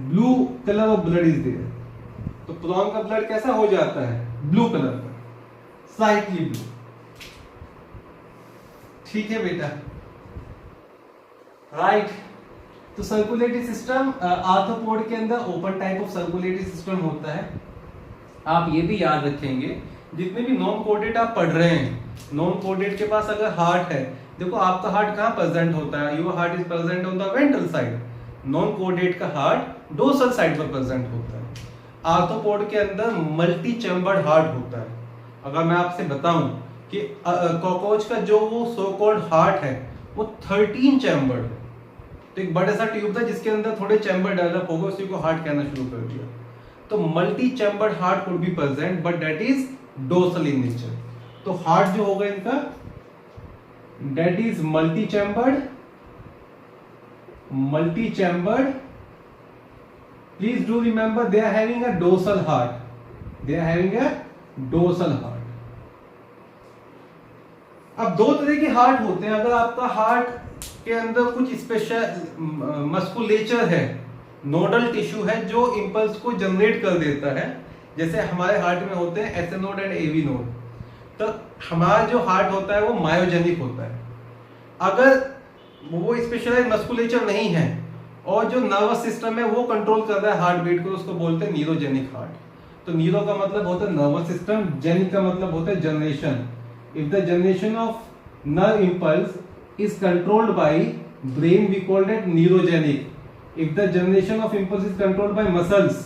Blue color of blood is there. तो prawn का blood कैसा हो जाता है? Blue colour का, slightly blue. ठीक है बेटा, राइट। तो सर्कुलेटरी सिस्टम आर्थ्रोपोड के अंदर open type of circulatory system होता है। आप ये भी याद रखेंगे जितने भी नॉन कोटेड आप पढ़ रहे हैं नॉन कोडेड के पास अगर हार्ट है, देखो आपका हार्ट कहाँ प्रेजेंट होता है, your heart is present on the ventral side. Non coded का हार्ट डोर्सल साइड पर प्रेजेंट होता है। आर्थ्रोपोड के अंदर मल्टी चैम्बर्ड हार्ट होता है। अगर मैं आपसे बताऊं कि कॉकरोच का जो वो सो कॉल्ड हार्ट है वो 13 चैम्बर्ड है, तो एक बड़ा सा ट्यूब था जिसके अंदर थोड़े चैम्बर डेवलप हो गए, उसी को हार्ट कहना शुरू कर दिया। तो multi chambered heart could be present but that is dorsal in nature. तो हार्ट जो होगा इनका that is multi chambered. Please do remember they are having a dorsal heart. अब दो तरह के हार्ट होते हैं। अगर आपका हार्ट के अंदर कुछ स्पेशल मस्कुलेचर है, नोडल टिश्यू है जो इंपल्स को जनरेट कर देता है, जैसे हमारे हार्ट में होते हैं SA node and AV node, तो हमारा जो हार्ट होता है वो मायोजेनिक होता है। अगर वो स्पेशलाइज मस्कुलेचर नहीं है और जो नर्वस सिस्टम है वो कंट्रोल कर रहा है हार्ट बीट को, उसको बोलते हैं न्यूरोजेनिक हार्ट। तो न्यूरो का मतलब होता है नर्वस सिस्टम, जेनिक का मतलब होता है generation. If the generation of nerve impulse is controlled by brain, we call it neurogenic. If the generation of impulse is controlled by muscles,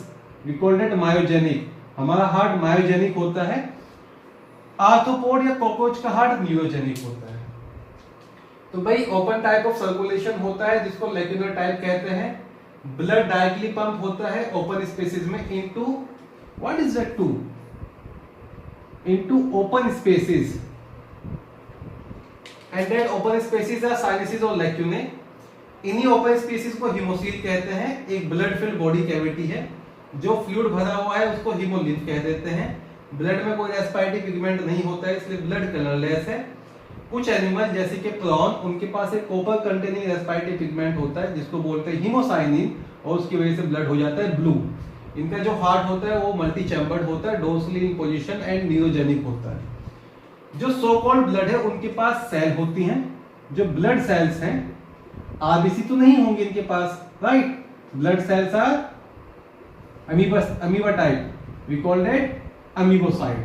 we call it myogenic. हमारा heart myogenic होता है। Arthropod या cockroach का heart neurogenic होता है। तो भाई open type of circulation होता है जिसको लेक्यूलर टाइप कहते हैं। ब्लड डायरेक्टली पंप होता है ओपन स्पेसेस में into what is that to into open spaces, and that open spaces are sinuses और लैक्यूने। इन्हीं ओपन स्पेसेस को हीमोसील कहते हैं। एक ब्लड फिल्ड बॉडी कैविटी है, जो फ्लूइड भरा हुआ है उसको हीमोलिम्फ कह देते हैं। ब्लड में कोई रेस्पिरेटरी पिगमेंट नहीं होता है इसलिए ब्लड कलरलेस है। कुछ एनिमल जैसे कि प्रॉन, उनके पास एक कॉपर कंटेनिंग रेस्पिरेटरी पिगमेंट होता है जिसको बोलते हैं हीमोसाइनिन, और उसकी वजह से ब्लड हो जाता है ब्लू। इनका जो हार्ट होता है वो मल्टी चैम्बर्ड होता है, dorsally in position and neurogenic होता है। जो सो कॉल्ड ब्लड है उनके पास सेल होती हैं, जो ब्लड सेल्स हैं, आरबीसी तो नहीं होंगे इनके पास, right. Blood cells are amoeba type, we called it amoebocyte.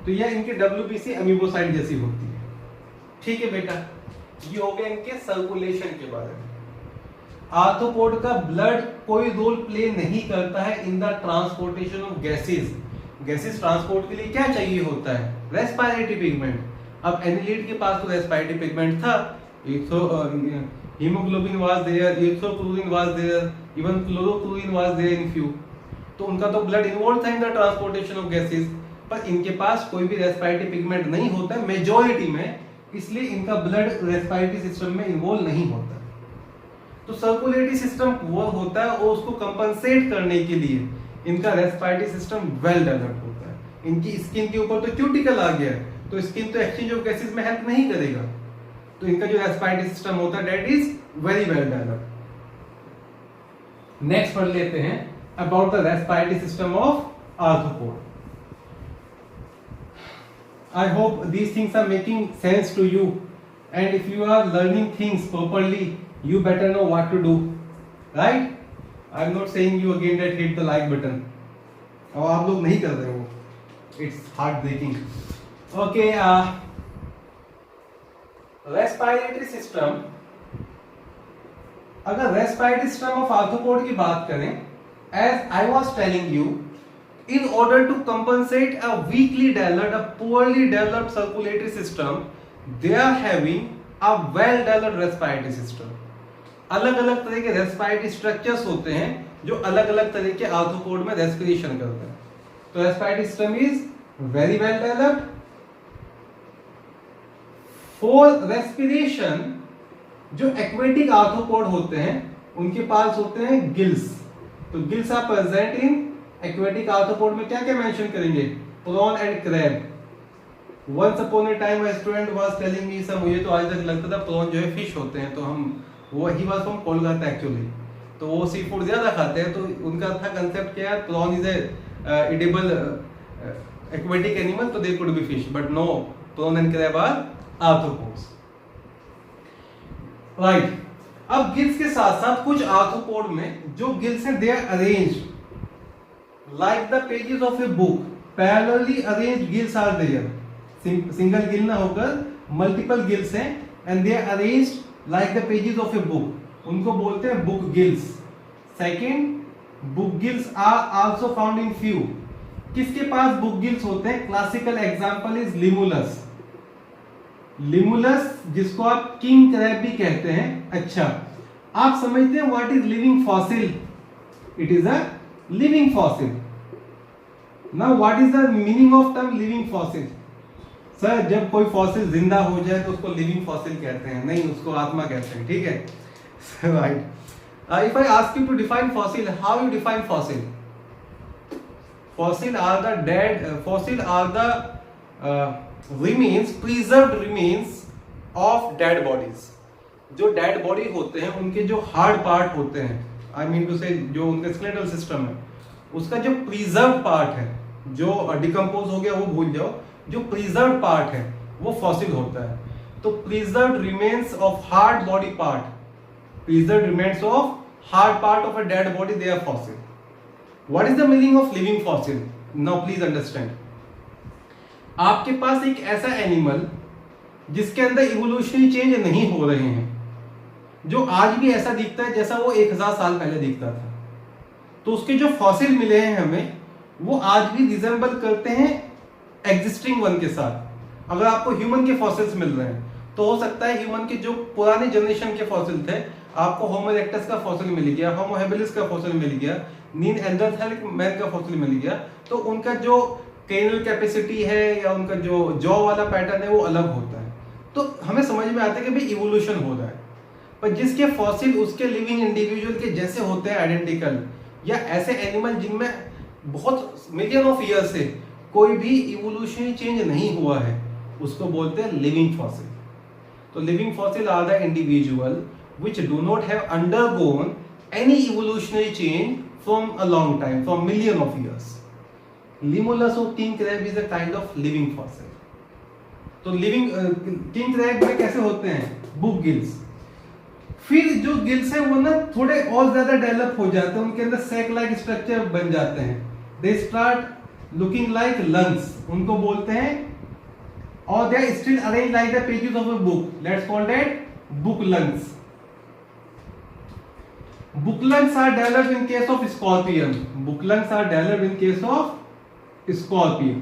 तो यह इनके डब्ल्यूबीसी अमीबोसाइट जैसी होती है। ठीक है बेटा, ये हो गया इनके सर्कुलेशन के बारे में। आर्थ्रोपोड का ब्लड कोई रोल प्ले नहीं करता है in the transportation of gases. Gases transport के लिए क्या चाहिए होता है? Respiratory pigment. अब एनिलीड के पास तो रेस्पिरेटरी पिगमेंट था, haemoglobin was there, erythropoietin was there, even chlorocruorin was there in few. तो उनका तो ब्लड इन्वॉल्व था in the transportation of gases, पर इनके पास कोई भी रेस्पिरेटरी पिगमेंट नहीं होता है मेजॉरिटी में, इसलिए इनका ब्लड रेस्पिरेटरी सिस्टम में इन्वॉल्व नहीं होता। तो सर्कुलेटरी सिस्टम वो होता है और उसको कंपनसेट करने के लिए इनका रेस्पिरेटरी सिस्टम वेल डेवलप्ड होता है। इनकी स्किन के ऊपर तो क्यूटिकल आ गया है, तो स्किन तो एक्सचेंज ऑफ गैसेस में हेल्प नहीं करेगा, तो इनका जो रेस्पिरेटरी सिस्टम होता है that is very well developed. Next पढ़ लेते हैं about the respiratory system of arthropod. I hope these things are making sense to you, and if you are learning things properly, you better know what to do, right? I am not saying you again that hit the like button. और आप लोग नहीं कर रहे हो, it's heartbreaking. Okay, respiratory system. अगर respiratory system of arthropod की बात करें, as I was telling you, in order to compensate a weakly developed, a poorly developed circulatory system, they are having a well developed respiratory system. अलग अलग तरह के respiratory structures होते हैं जो अलग अलग तरह के आर्थ्रोपोड में रेस्पिरेशन करते हैं। तो respiratory system is very well developed. For respiration जो एक्वेटिक आर्थ्रोपोड होते हैं उनके पास होते हैं गिल्स। तो gills are present in aquatic arthropod में क्या क्या मेंशन करेंगे? Prawn and crab. Once upon a time student was telling me some, मुझे तो आज तक लगता था प्रॉन जो है फिश होते हैं, तो हम वो he was from Kolkata actually, तो वो सी फूड ज्यादा खाते हैं, तो उनका था कंसेप्ट क्या है, prawn is a edible aquatic animal, तो they could be fish, but no, prawn and crab are arthropods, right. अब गिल्स के साथ साथ कुछ आर्थ्रोपोड में जो गिल्स हैं they are arranged like the pages of a book, parallelly arranged gills are there, single gill ना होकर मल्टीपल गिल्स हैं, and they are arranged like the pages of a book, उनको बोलते हैं book gills. Second, book gills are also found in few. किसके पास book gills होते हैं? Classical example is Limulus. Limulus जिसको आप किंग क्रैब भी कहते हैं। अच्छा, आप समझते हैं what is living fossil? It is a living fossil. Now what is the meaning of term living fossil? Sir, जब कोई फॉसिल जिंदा हो जाए तो उसको लिविंग फॉसिल कहते हैं, नहीं उसको आत्मा कहते हैं, ठीक है? Right. If I ask you to define fossil, how you define fossil? Fossil are the dead. Fossil are the remains, preserved remains of dead bodies. जो dead body होते हैं उनके जो hard part होते हैं, I mean to say जो उनका skeletal system है, उसका जो preserved part है, जो decompose हो गया वो भूल जाओ, जो preserved part है वो fossil होता है। तो preserved remains of hard body part, preserved remains of hard part of a dead body, they are fossil. What is the meaning of living fossil? Now please understand. आपके पास एक ऐसा animal जिसके अंदर इवोल्यूशनरी चेंज नहीं हो रहे हैं, जो आज भी ऐसा दिखता है जैसा वो 1000 साल पहले दिखता था, तो उसके जो फॉसिल मिले हैं हमें, वो आज भी रिजेंबल करते हैं एग्जिस्टिंग वन के साथ। अगर आपको ह्यूमन के फॉसिल्स मिल रहे हैं तो हो सकता है ह्यूमन के जो पुराने जनरेशन के फॉसिल थे, आपको होमो इरेक्टस का फॉसिल मिल गया, होमो हैबिलिस का फॉसिल मिल गया, नीएंडरथैलिक मैन का फॉसिल मिल गया, तो उनका जो क्रेनियल कैपेसिटी है या उनका जो जॉ वाला पैटर्न है वो अलग होता है। तो हमें समझ में आता है कि भाई इवोल्यूशन हो रहा है। पर जिसके फॉसिल उसके लिविंग इंडिविजुअल के जैसे होते हैं आइडेंटिकल, या ऐसे एनिमल जिनमें बहुत मिलियन ऑफ ईयर से कोई भी इवोल्यूशनरी चेंज नहीं हुआ है, उसको बोलते हैं लिविंग फॉसिल। तो living fossil are the individual which do not have undergone any evolutionary change from a long time, from million of years. Limulus or king crab is a kind of living fossil. तो living king crab में कैसे होते हैं? Book gills. फिर जो gills है वो ना थोड़े और ज्यादा डेवलप हो जाते हैं, उनके अंदर सैक लाइक स्ट्रक्चर बन जाते हैं, they start looking like lungs, उनको बोलते हैं, और they are still arrange like the pages of a book, let's call that book lungs. Book lungs are developed in case of scorpion. Book lungs are developed in case of scorpion.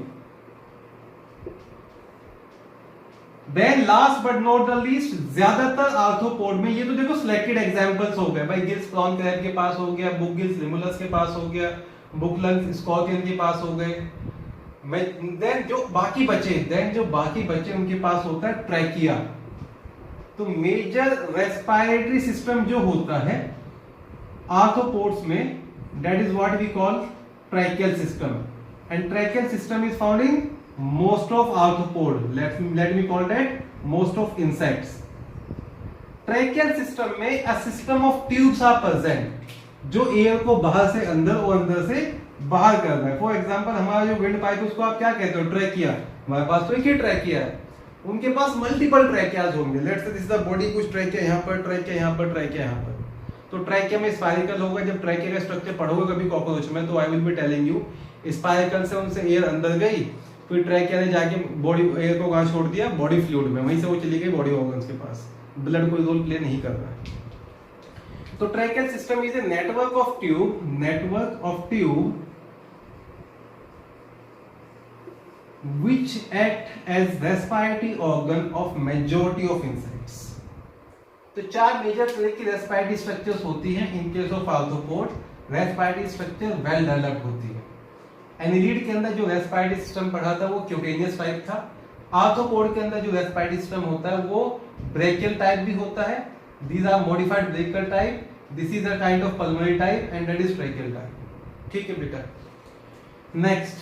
Then last but not the least, ज्यादातर arthropod में, ये तो देखो selected examples हो गए भाई, gills prawn crab के पास हो गया, बुक गिल्स लिमुलस के पास हो गया, बुक लंग्स स्कॉर्पियन के पास हो गए। देन जो बाकी बचे उनके पास होता है ट्रैकिया। तो मेजर रेस्पिरेटरी सिस्टम जो होता है आर्थ्रोपोड्स में, that is what we call tracheal system, and tracheal system is found in most of arthropod. Let me call that most of insects. Tracheal system में a system of tubes are present, जो air को बाहर से अंदर और अंदर से बाहर कर रहा है। फॉर एग्जाम्पल हमारा जो विंड पाइप, उसको आप क्या कहते हो? ट्रैकिया। हमारे पास तो एक ही ट्रैकिया है, उनके पास मल्टीपल ट्रैकियाज होंगे। Let's say this is the body, कुछ ट्रैकिया यहाँ पर, ट्रैकिया यहाँ पर, ट्रैकिया यहाँ पर। तो ट्रैकिया में स्पाइरिकल होगा। जब ट्रैकिया का स्ट्रक्चर पढ़ोगे कभी कॉकरोच में, तो I will be telling you, spiracle से उनसे एयर अंदर गई, फिर ट्रैकिया ने जाके बॉडी एयर को कहाँ छोड़ दिया? बॉडी फ्लूइड में, वहीं से वो चली गई बॉडी ऑर्गन्स के पास। ब्लड कोई रोल प्ले नहीं कर रहा है। तो tracheal system is a network of tube which act as respiratory organ of majority of insects. तो 4 मेजर तरह की रेस्पिरेटरी स्ट्रक्चर्स होती हैं इन case of arthropod. Respiratory structure well developed होती है। एनिलीड के अंदर जो रेस्पिरेटरी सिस्टम पढ़ा था वो क्यूटेनियस टाइप था। आर्थ्रोपोड के अंदर जो रेस्पिरेटरी सिस्टम होता है वो ब्रेकियल टाइप भी होता है। These are modified branchial type, this is a kind of pulmonary type and that is tracheal type. ठीक है बेटा। नेक्स्ट,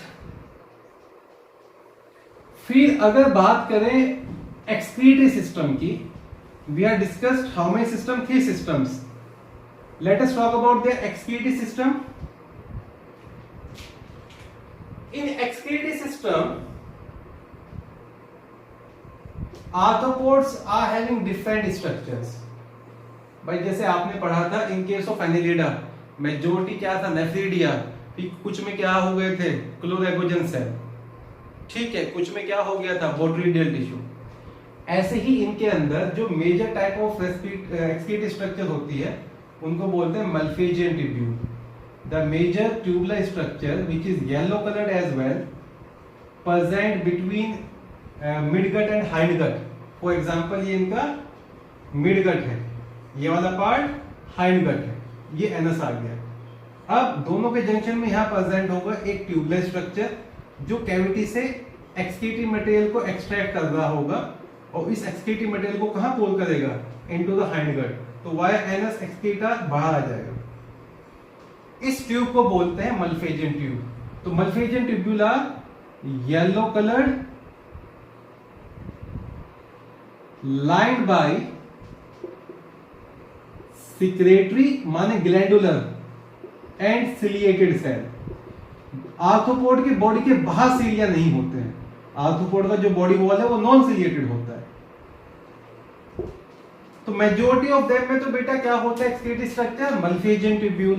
फिर अगर बात करें एक्सक्रीटरी सिस्टम की, we are discussed how many system? 3 systems. Let us talk about the excretory system. In excretory system, arthropods are having different structures. भाई जैसे आपने पढ़ा था इन केस ऑफ एनिलिडा, मेजोरिटी क्या था? नेफ्रिडिया। कुछ में क्या हो गए थे? क्लोरेगोजन सेल। ठीक है, कुछ में क्या हो गया था, बोट्रिडियल टिश्यू। ऐसे ही इनके अंदर जो major type of excretory structure होती है उनको बोलते हैं Malpighian tubule. The major tubular structure which is yellow coloured as well, present between midgut and hindgut. For example ये इनका मिडगट है, ये वाला पार्ट हाइंडगट है, ये एनस आ गया। अब दोनों के जंक्शन में यहाँ प्रेजेंट होगा एक ट्यूबुलर स्ट्रक्चर जो कैविटी से एक्सक्रीटरी मटेरियल को एक्सट्रैक्ट कर रहा होगा और इस एक्सक्रीटरी मटेरियल को कहाँ पुल करेगा, इनटू द हाइंडगट, तो वाया एनस एक्सक्रीटा बाहर आ जाएगा। इस ट्यूब को बोलते हैं मल्फेजियन ट्यूब। तो Malpighian tubule are yellow coloured, lined by secretory माने glandular and ciliated cell. Arthropod की बॉडी के बाहर सीलिया नहीं होते हैं, आर्थ्रोपोड का जो बॉडी वॉल है वो नॉन सिलिएटेड होता है। तो मेजॉरिटी ऑफ देम में तो बेटा क्या होता है एक्सक्रीटरी स्ट्रक्चर, मल्फेजियन ट्यूब्यूल।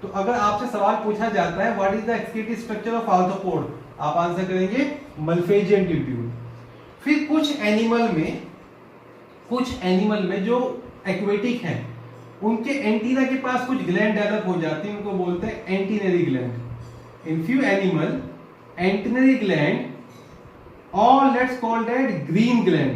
तो अगर आपसे सवाल पूछा जाता है what is the excretory structure of arthropod, आप आंसर करेंगे मल्फेजियन ट्यूब्यूल। फिर कुछ एनिमल में जो एक्वेटिक हैं उनके एंटीना के पास कुछ ग्लैंड डेवलप हो जाती है, उनको बोलते हैं एंटीनरी gland. In few animal, antennary gland, or let's call that green gland,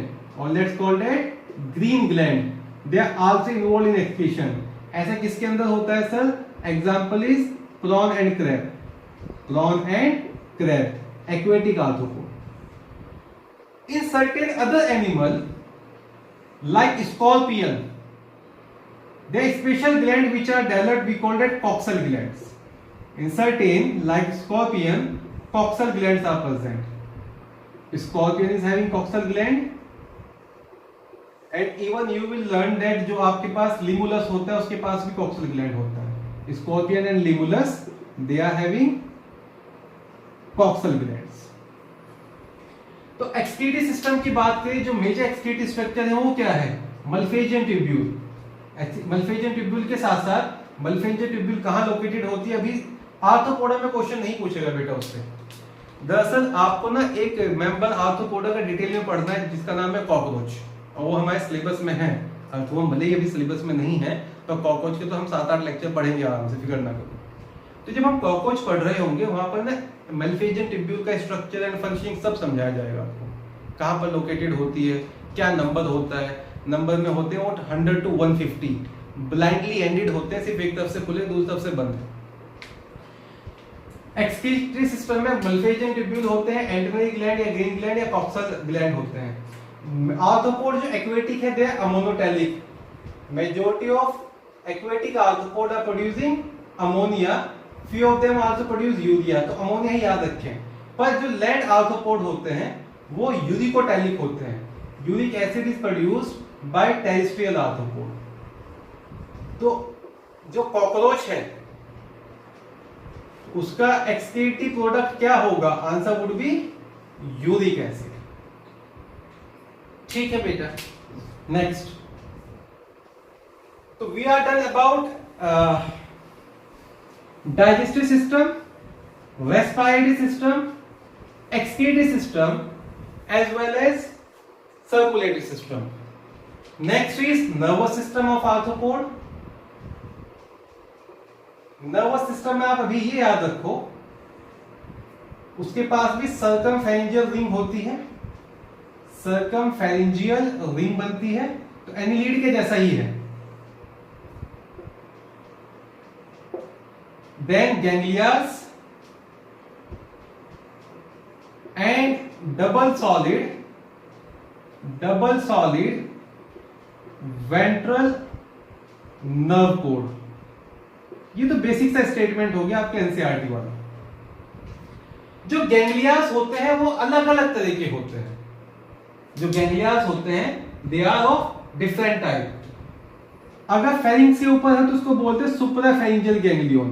they are also involved in excretion. ऐसा किसके अंदर होता है sir? Example is prawn and crab, aquatic arthropod. In certain other animal, like scorpion, there are special gland which are developed, we call that coxal glands. In certain, like scorpion, coxal glands are present. Scorpion is having coxal gland, and even you will learn that जो आपके पास limulus होता है उसके पास भी coxal gland होता है। Scorpion and limulus, they are having coxal glands. तो excretory system की बात करें, जो मेजर एक्सक्रीटरी स्ट्रक्चर है वो क्या है, मल्फेजियन ट्यूब्यूल। मल्फेजियन ट्यूब्यूल के साथ साथ मल्फेजियन ट्यूब्यूल कहाँ लोकेटेड होती है, अभी आर्थ्रोपोडा में क्वेश्चन नहीं पूछेगा बेटा उससे। दरअसल आपको ना एक मेंबर आर्थ्रोपोडा का डिटेल में पढ़ना है जिसका नाम है कॉकरोच, और वो हमारे सिलेबस में है। अर्थो भले ही अभी सिलेबस में नहीं है, तो कॉकरोच के तो हम 7-8 लेक्चर पढ़ेंगे आराम से, फिक्र ना करो। तो जब हम कॉकरोच पढ़ रहे होंगे वहां पर ना मल्फेजियन ट्यूब्यूल का स्ट्रक्चर एंड फंक्शनिंग सब समझाया जाएगा आपको, कहाँ पर लोकेटेड होती है, क्या नंबर होता है। नंबर में होते हैं वो 100 to 150, ब्लाइंडली एंडेड होते हैं, सिर्फ एक तरफ से खुले दूसरी तरफ से बंद। एक्सक्रीटरी सिस्टम में मल्फेजियन ट्यूब्यूल होते हैं, एंटेनरी ग्लैंड या ग्रीन ग्लैंड या कॉक्सल ग्लैंड होते हैं। आर्थ्रोपोड जो एक्वेटिक है they are ammonotelic. Majority of aquatic arthropod are producing ammonia, few of them also produce urea, तो अमोनिया ही याद रखें। पर जो लैंड आर्थ्रोपोड होते हैं वो यूरिकोटेलिक होते हैं। Uric acid is produced by terrestrial arthropod. तो जो कॉकरोच है उसका एक्सक्रीटरी प्रोडक्ट क्या होगा, answer would be uric acid. ठीक है बेटा, नेक्स्ट। तो we are done about digestive system, respiratory system, excretory system as well as circulatory system. Next is nervous system of arthropod. Nervous system में आप अभी ये याद रखो, उसके पास भी सर्कमफेरेंजियल रिंग होती है, सर्कमफेरेंजियल रिंग बनती है, तो एनिलीड के जैसा ही है। Then ganglias and double solid ventral nerve cord. ये तो बेसिक सा स्टेटमेंट हो गया आपके एनसीईआरटी वाला। जो गैंग्लियास होते हैं वो अलग अलग तरह के होते हैं। जो गैंग्लियास होते हैं they are of different type. अगर फेरिंक्स के ऊपर है तो उसको बोलते हैं सुप्राफेरिंजियल गैंग्लियन,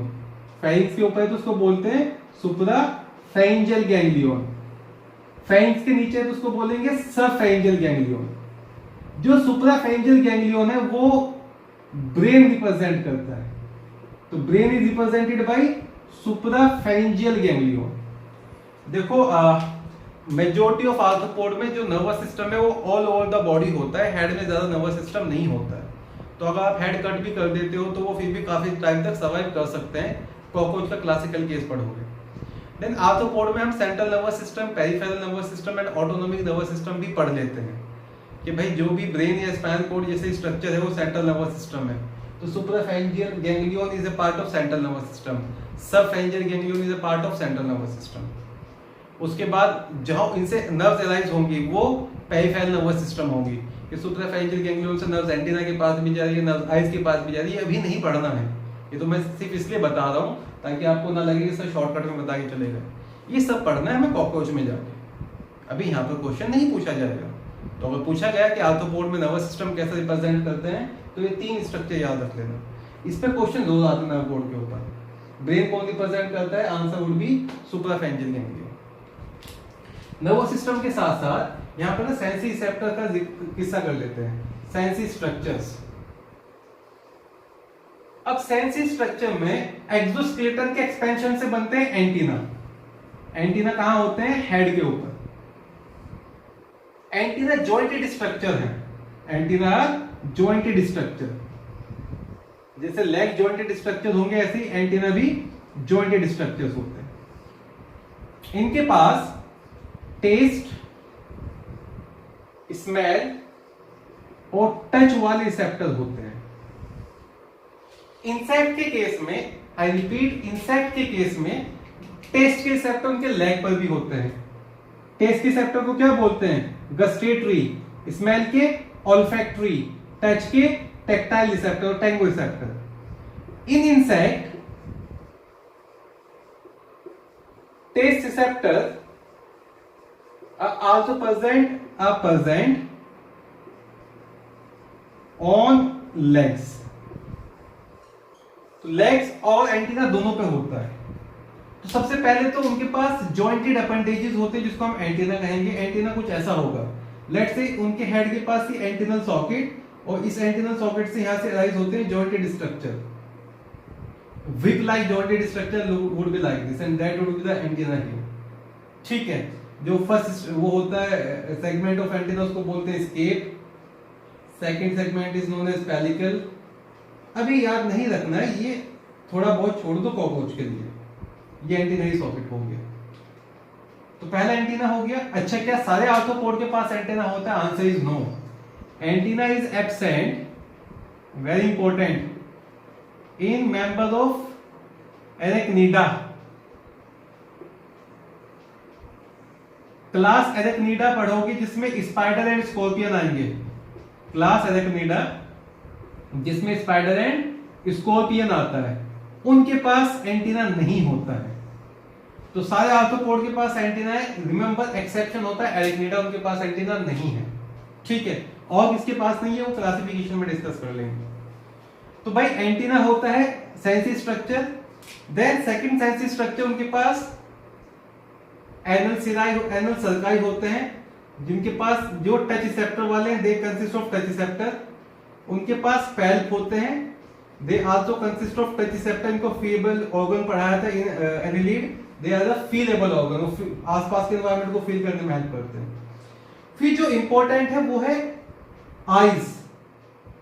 फेरिंक्स के ऊपर है तो उसको बोलते हैं सुप्राफेरिंजियल गैंग्लियन, फेरिंक्स के नीचे है तो उसको बोलेंगे सबफेरिंजियल गैंग्लियन। जो सुप्राफेरिंजियल गैंग्लियन है वो ब्रेन रिप्रेजेंट करता है, तो brain is represented by suprapharyngeal ganglion. देखो मेजोरिटी ऑफ आर्थ्रोपोड में जो नर्वस सिस्टम है वो ऑल ओवर द बॉडी होता है, हेड में ज्यादा नर्वस सिस्टम नहीं होता है। तो अगर आप हेड कट भी कर देते हो तो वो फिर भी काफी टाइम तक सर्वाइव कर सकते हैं, कॉकरोच का क्लासिकल केस पढ़ोगे। देन आर्थ्रोपोड में हम central nervous system, peripheral nervous system and autonomic nervous system भी पढ़ लेते हैं कि भाई जो भी ब्रेन या स्पाइनल कॉर्ड जैसे स्ट्रक्चर है वो सेंट्रल नर्वस सिस्टम है। तो suprapharyngeal ganglion is a part of central nervous system, subpharyngeal ganglion is a part of central nervous system. उसके बाद जहां इनसे नर्व्स अराइज होंगी वो पेरिफेरल नर्वस सिस्टम होंगी कि सुप्राफेरेंजियल गैंग्लियन से नर्व्स एंटीना के पास भी जा रही है, नर्व्स आइज के पास भी जा रही है। अभी नहीं पढ़ना है, ये तो मैं सिर्फ इसलिए बता रहा हूँ ताकि आपको ना लगे कि सर शॉर्टकट में बता के चले गए। ये सब पढ़ना है हमें कॉकरोच में जाके, अभी यहाँ पर क्वेश्चन नहीं पूछा जाएगा। तो अगर पूछा गया कि आर्थ्रोपोड में नर्वस सिस्टम कैसे रिप्रेजेंट करते हैं तो ये 3 स्ट्रक्चर याद रख लेना। इस पे क्वेश्चन रोज आते हैं नर्व बोर्ड के ऊपर। ब्रेन कौन रिप्रेजेंट करता है? Answer would be suprapharyngeal ganglion. Nervous system के साथ साथ यहाँ पर ना सेंसरी रिसेप्टर का किस्सा कर लेते हैं, सेंसरी स्ट्रक्चर्स। अब सेंसरी स्ट्रक्चर में एक्सोस्केलेटन के एक्सपेंशन से बनते हैं एंटीना। एंटीना कहां होते हैं? हेड के ऊपर। एंटीना जॉइंटेड स्ट्रक्चर है, एंटीना जॉइंटेड स्ट्रक्चर। जैसे लेग जॉइंटेड स्ट्रक्चर होंगे ऐसे ही एंटीना भी जॉइंटेड स्ट्रक्चर्स होते हैं। इनके पास टेस्ट, स्मेल और टच वाले रिसेप्टर होते हैं। इंसेक्ट के केस में, आई रिपीट, इंसेक्ट के केस में टेस्ट के रिसेप्टर उनके लेग पर भी होते हैं। टेस्ट के रिसेप्टर को क्या बोलते हैं? गस्टेटरी। स्मेल के ऑल्फैक्टरी, टच के tactile receptor, tango receptor. In insect taste receptor are also present on legs। तो लेग्स और एंटीना दोनों पे होता है। तो सबसे पहले तो उनके पास जॉइंटेड अपेंडेजेस होते हैं जिसको हम एंटीना कहेंगे। एंटीना कुछ ऐसा होगा, लेट्स से उनके हेड के पास ही एंटीनल सॉकेट, और इस एंटीनल सॉकेट से यहां से अराइज होते हैं jointed structure. Whip like jointed structure would be like this and that would be the antenna here. ठीक है, जो फर्स्ट वो होता है सेगमेंट ऑफ एंटीना उसको बोलते हैं scape, second segment is known as pedicel. अभी याद नहीं रखना है, ये थोड़ा बहुत छोड़ दो कॉकरोच के लिए। ये एंटीना ही सॉकेट हो गया। तो पहला एंटीना हो गया। अच्छा, क्या सारे आर्थ्रोपोड के पास एंटीना होता है? Answer is no. Antenna is absent, very important, in member of Arachnida. Class Arachnida पढ़ोगे जिसमें स्पाइडर एंड स्कॉर्पियन आएंगे। क्लास एरेक्निडा जिसमें स्पाइडर एंड स्कॉर्पियन आता है, उनके पास एंटीना नहीं होता है। तो सारे आर्थ्रोपोड के पास एंटीना है, रिमेंबर एक्सेप्शन होता है एरेक्निडा, उनके पास एंटीना नहीं है। ठीक है, और किसके पास नहीं है वो क्लासिफिकेशन में डिस्कस कर लेंगे। तो भाई एंटीना होता है sensory structure. Then second sensory structure उनके पास एनल सर्काई होते हैं, जिनके पास जो टच रिसेप्टर वाले हैं, they consist of touch receptor. उनके पास पैल्प होते हैं, they also consist of touch receptor. इनको फीलेबल ऑर्गन पढ़ाया था इन एनिलीड, दे आर द फीलेबल ऑर्गन, आसपास के एनवायरनमेंट को फील करने में हेल्प करते हैं। फिर जो इंपॉर्टेंट है वो है आईज।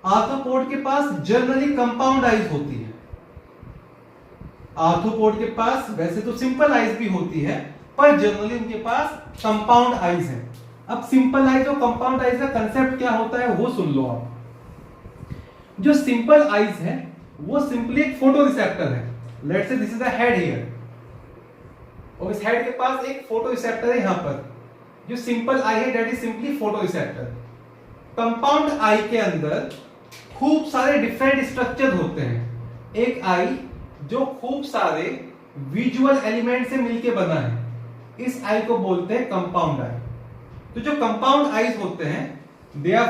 आर्थ्रोपोड के पास जनरली कंपाउंड आईज होती है। आर्थ्रोपोड के पास वैसे तो सिंपल आईज भी होती है, पर जनरली उनके पास कंपाउंड आईज है। अब सिंपल आईज और कंपाउंड आईज का कंसेप्ट क्या होता है वो सुन लो आप। जो सिंपल आईज है वो सिंपली एक फोटो रिसेप्टर है। Let's say this is the head here, और इस हेड के पास एक फोटो रिसेप्टर है यहां पर। जो सिंपल आई है that is simply photoreceptor. Compound eye के अंदर खूब सारे डिफरेंट स्ट्रक्चर होते हैं। एक आई जो खूब सारे विजुअल एलिमेंट से मिलकर बना है, इस आई को बोलते हैं कंपाउंड आई। तो जो कंपाउंड आईज होते हैं they are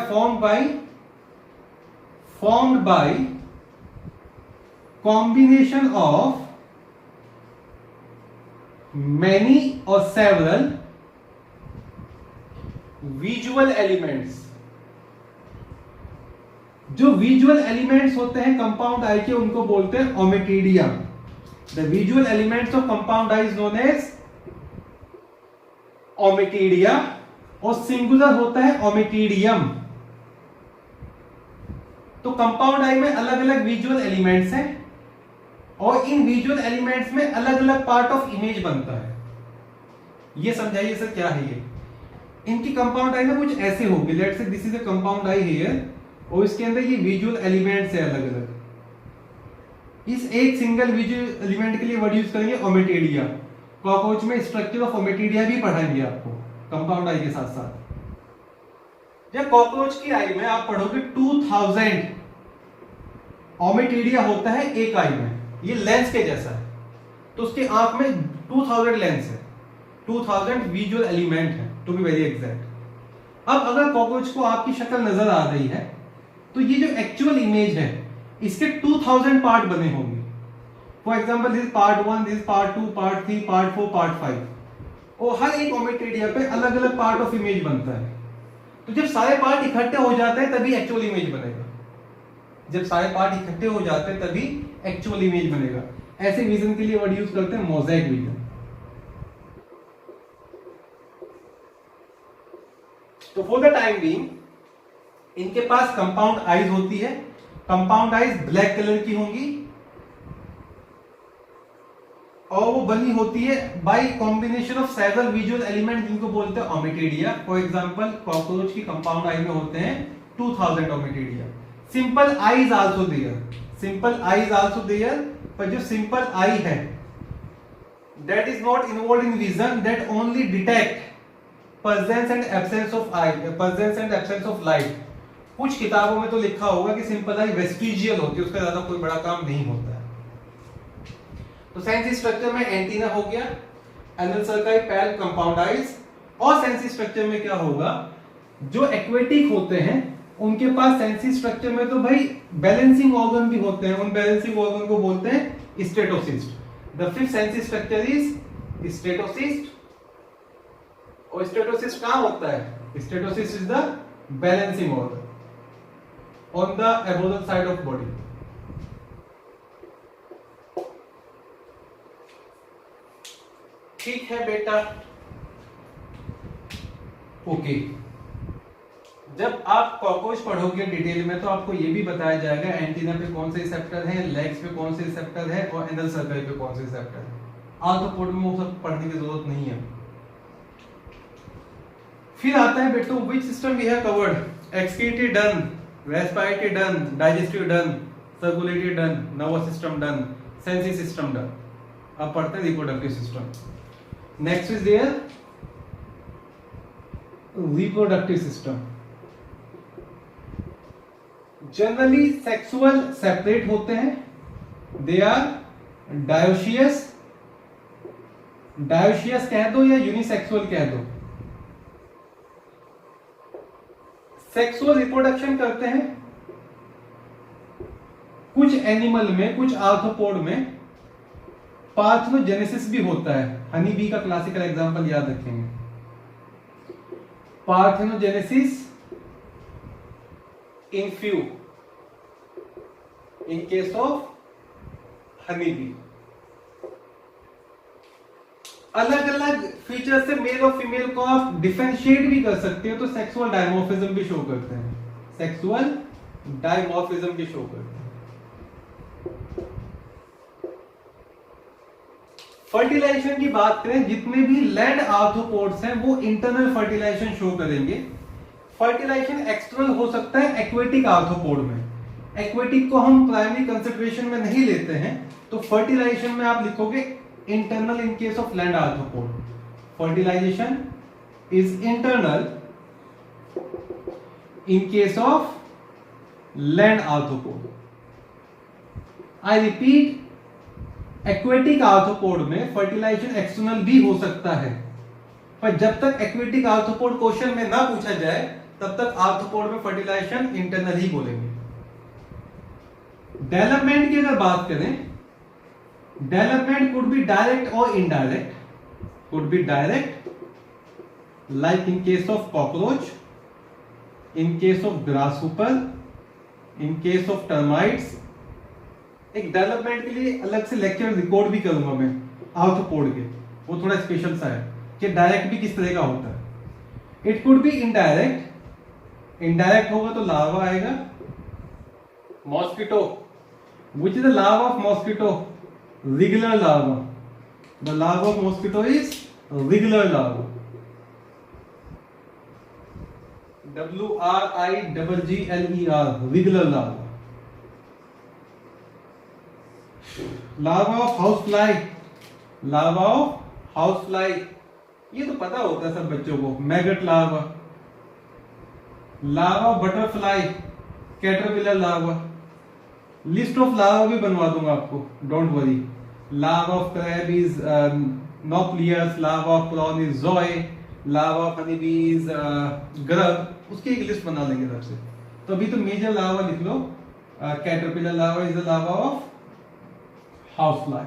formed by combination of many और सेवरल विजुअल एलिमेंट्स। जो विजुअल एलिमेंट्स होते हैं कंपाउंड आई के उनको बोलते हैं ommatidia. The visual elements of compound eye is known as ommatidia और सिंगुलर होता है ओमेटीडियम। तो कंपाउंड आई में अलग अलग विजुअल एलिमेंट्स हैं और इन विजुअल एलिमेंट्स में अलग अलग पार्ट ऑफ इमेज बनता है। ये समझाइए सर क्या है ये। इनकी कंपाउंड आई में कुछ ऐसे होगी, let's say this is a compound I hear और इसके अंदर ये विजुअल एलिमेंट्स है अलग अलग। इस एक सिंगल विजुअल एलिमेंट के लिए वर्ड यूज करेंगे ओमेटीडिया। कॉकरोच में स्ट्रक्चर ऑफ ओमेटीडिया भी पढ़ाएंगे आपको कंपाउंड आई के साथ साथ। जब कॉकरोच की आई में आप पढ़ोगे 2000 ओमेटीडिया होता है एक आई में, ये लेंस के जैसा है, तो उसके आंख में 2000 लेंस है, 2000 विजुअल एलिमेंट है टू बी वेरी एग्जैक्ट। अब अगर कॉकरोच को आपकी शक्ल नजर आ रही है तो ये जो एक्चुअल इमेज है इसके 2000 पार्ट बने होंगे। For example this part 1, this part 2, part 3, part 4, part 5 और हर एक ओमेटीडिया पे अलग अलग पार्ट ऑफ इमेज बनता है। तो जब सारे पार्ट इकट्ठे हो जाते हैं तभी एक्चुअल इमेज बनेगा। जब सारे पार्ट इकट्ठे हो जाते हैं तभी एक्चुअल इमेज बनेगा। ऐसे विजन के लिए वर्ड यूज करते हैं मोज़ेक विजन। तो फॉर द टाइम बीइंग इनके पास कंपाउंड आईज होती है। कंपाउंड आईज ब्लैक कलर की होंगी और वो बनी होती है by combination of several visual element जिनको बोलते हैं ओमेटीडिया। फॉर एग्जांपल कॉकरोच की कंपाउंड आई में होते हैं 2000 ommatidia. Simple eye is also there, simple eye is also there, पर जो सिंपल आई है that is not involve in vision, that only detect presence and absence of eye, presence and absence of light। कुछ किताबों में तो लिखा होगा कि सिंपल आई वेस्टिजियल होती है, उसका ज्यादा कोई बड़ा काम नहीं होता है। तो सेंसी स्ट्रक्चर में एंटीना हो गया, एनल सर्काई, पैल, कंपाउंड आईज। और सेंसी स्ट्रक्चर में क्या होगा, जो एक्वेटिक होते हैं उनके पास सेंसी स्ट्रक्चर में तो भाई बैलेंसिंग ऑर्गन भी होते हैं। उन बैलेंसिंग ऑर्गन को बोलते हैं statocyst. The fifth sensory structure is statocyst. और स्टेटोसिस्ट कहां होता है, statocyst is the balancing organ on the aboral side of body. ठीक है बेटा, ओके। जब आप कॉकरोच पढ़ोगे डिटेल में तो आपको ये भी बताया जाएगा एंटीना पे कौन से रिसेप्टर हैं, लेग्स पे कौन से रिसेप्टर है और एनल सर्कल पे कौन से रिसेप्टर है। आर्थ्रोपोड में वो सब पढ़ने की जरूरत नहीं है। फिर आता है बेटो which system we have covered, excretory done, respiratory done, digestive done, circulatory done, nervous system done, sensory system done. अब पढ़ते हैं reproductive system. Next is there reproductive system. Generally sexual separate होते हैं, दे आर डायोशियस, डायोशियस कह दो या unisexual कह दो। सेक्सुअल रिप्रोडक्शन करते हैं कुछ एनिमल में, कुछ आर्थ्रोपोड में पार्थेनोजेनेसिस भी होता है। हनी बी का क्लासिकल एग्जांपल याद रखेंगे, parthenogenesis in few, in case of honey B. अलग अलग फीचर से मेल और फीमेल को आप डिफरेंशिएट भी कर सकते हो, तो सेक्सुअल डायमॉर्फिज्म भी शो करते हैं, सेक्सुअल डायमॉर्फिज्म भी शो करते हैं। फर्टिलाइजेशन की बात करें, जितने भी लैंड आर्थ्रोपोड्स हैं वो इंटरनल फर्टिलाइजेशन शो करेंगे। फर्टिलाइजेशन एक्सटर्नल हो सकता है एक्वेटिक आर्थ्रोपोड में। एक्वेटिक को हम प्राइमरी कंसिडरेशन में नहीं लेते हैं, तो फर्टिलाइजेशन में आप लिखोगे internal in case of land arthropod. Fertilization is internal in case of land arthropod. I repeat, aquatic arthropod में फर्टिलाइजेशन एक्सटर्नल भी हो सकता है, पर जब तक एक्वेटिक आर्थ्रोपोड क्वेश्चन में ना पूछा जाए तब तक आर्थ्रोपोड में फर्टिलाइजेशन इंटरनल ही बोलेंगे। डेवलपमेंट की अगर बात करें, development could be direct or indirect, could be direct like in case of cockroach, in case of grasshopper, in case of termites। एक डेवलपमेंट के लिए अलग से लेक्चर रिकॉर्ड भी करूंगा मैं आर्थ्रोपोड के, वो थोड़ा स्पेशल सा है। कि डायरेक्ट भी किस तरह का होता है। It could be indirect, indirect होगा तो लार्वा आएगा। Mosquito, which is the larva of mosquito? Regular larva. The larva of mosquito is regular larva. WRIGGLER, regular larva. Larva of housefly, larva of housefly, ये तो पता होता है सब बच्चों को। Maggot larva, larva of butterfly, caterpillar larva. List of larva भी बनवा दूंगा आपको, don't worry. Larva of crab is nauplius, larva of prawn is zoea, larva of honey bee is grub, उसकी एक लिस्ट बना लेंगे सबसे। तो अभी तो मेजर लार्वा लिख लो, caterpillar larva is the larva of housefly.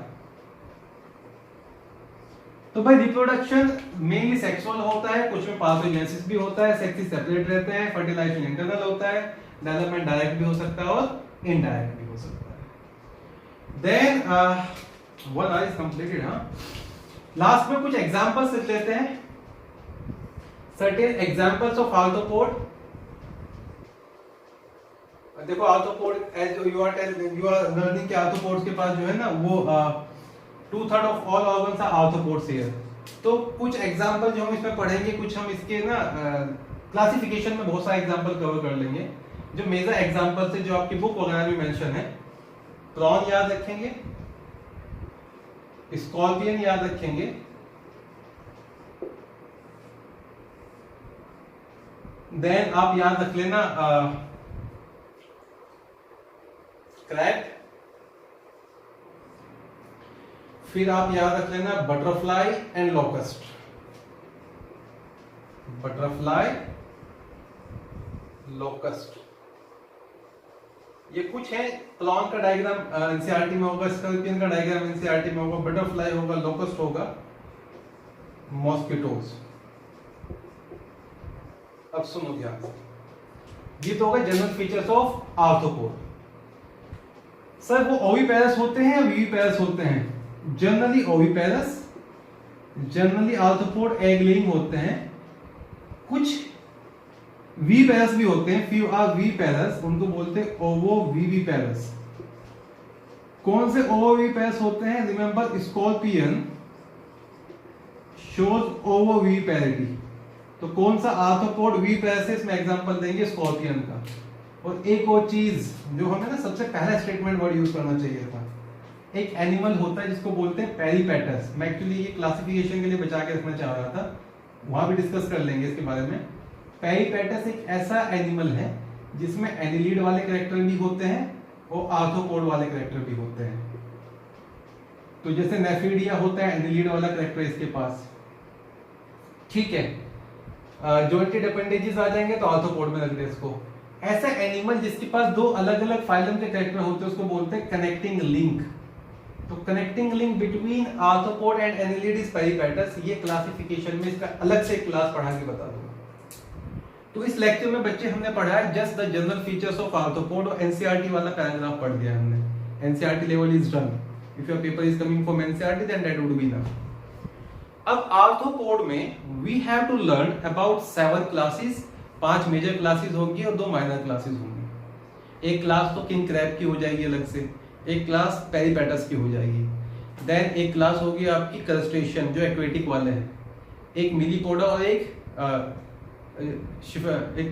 तो भाई रिप्रोडक्शन मेनली सेक्सुअल होता है, कुछ में पार्थोजेनेसिस भी होता है, सेक्सेस सेपरेट रहते हैं, फर्टिलाइजेशन इंटरनल होता है, डेवलपमेंट डायरेक्ट भी हो सकता है और इनडायरेक्ट भी हो सकता है। Then one is completed. Last में कुछ एग्जांपल्स लिख लेते हैं, सर्टेन एग्जांपल्स ऑफ आर्थ्रोपोड। देखो arthropod as you are learning के आर्थ्रोपोड्स के पास जो है ना वो 2/3 of all organs are arthropods here. तो कुछ एग्जांपल जो हम इसमें पढ़ेंगे, कुछ हम इसके ना क्लासिफिकेशन में बहुत सारे एग्जांपल कवर कर लेंगे। जो मेजर एग्जांपल से जो आपकी बुक वगैरह में मेंशन है, प्रॉन याद रखेंगे, स्कॉर्पियन याद रखेंगे, देन आप याद रख लेना क्रैब, फिर आप याद रख लेना butterfly and locust. Butterfly, locust, ये कुछ है। प्रॉन का डायग्राम एनसीईआरटी में होगा, स्कॉर्पियन का डायग्राम एनसीईआरटी में होगा, बटरफ्लाई होगा, लोकस्ट होगा, मॉस्किटोज। अब सुनो ध्यान से, ये तो होगा general features of arthropod. Sir वो ओविपेरस होते हैं या विविपेरस होते हैं? Generally oviparous, generally arthropod egg laying होते हैं। कुछ विविपेरस भी होते हैं, फ्यू आर विविपेरस, उनको बोलते हैं ओवोविविपेरस। कौन से ओवोविविपेरस होते हैं? Remember scorpion shows ovoviviparity. तो कौन सा आर्थ्रोपोड विविपेरस है, इसमें एग्जांपल देंगे स्कॉर्पियन का। और एक और चीज जो हमें ना सबसे पहला स्टेटमेंट वर्ड यूज करना चाहिए था, एक एनिमल होता है जिसको बोलते हैं पेरीपेटस। मैं एक्चुअली ये क्लासिफिकेशन के लिए बचा के रखना चाह रहा था, वहां भी डिस्कस कर लेंगे इसके बारे में। पेरीपेटस एक ऐसा एनिमल है जिसमें एनिलीड वाले कैरेक्टर भी होते हैं और आर्थ्रोपोड वाले कैरेक्टर भी होते हैं। तो जैसे नेफिडिया होता है, एनिलीड वाला कैरेक्टर इसके पास, ठीक है। जॉइंटेड अपेंडेजेस आ जाएंगे तो आर्थ्रोपोड में रख दे इसको। ऐसा एनिमल जिसके पास दो अलग अलग फाइलम के कैरेक्टर होते हैं उसको बोलते हैं कनेक्टिंग लिंक। तो connecting link between arthropod and annelid is peripatus. ये क्लासिफिकेशन में इसका अलग से क्लास पढ़ा के बता दूंगा। तो इस लेक्चर में बच्चे हमने पढ़ा है just the general features of arthropod, और एनसीईआरटी वाला पैराग्राफ पढ़ दिया हमने। NCERT level is done. If your paper is coming from NCERT then that would be enough. अब आर्थ्रोपोड में we have to learn about 7 classes. 5 major classes होंगी और 2 minor classes होंगी। एक क्लास तो किंग क्रैब की हो जाएगी अलग से, एक क्लास पेरीपेटस की हो जाएगी, देन एक क्लास होगी आपकी क्रस्टेशियन जो एक्वेटिक वाले हैं, एक मिलीपोडा और एक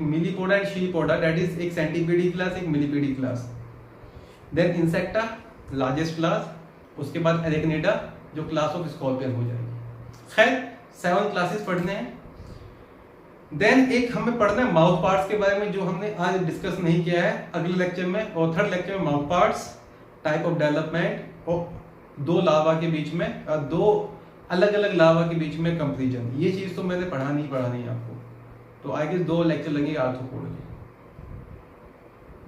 मिलीपोडा एंड शीलीपोडा, दैट इज एक सेंटीपीडी क्लास, एक millipede class. Then Insecta largest class, उसके बाद एरेक्निडा जो क्लास ऑफ स्कॉर्पियन हो जाएगी। खैर 7 क्लासेस पढ़ने हैं। देन एक हमें पढ़ना है माउथ पार्ट्स के बारे में जो हमने आज डिस्कस नहीं किया है। अगले लेक्चर में और थर्ड लेक्चर में mouth parts, type of development और 2 लार्वा के बीच में 2 अलग अलग लार्वा के बीच में कंपैरिजन। ये चीज तो मैंने पढ़ानी आपको, तो आई गेस 2 लेक्चर लगेंगे आर्थ्रोपोड में।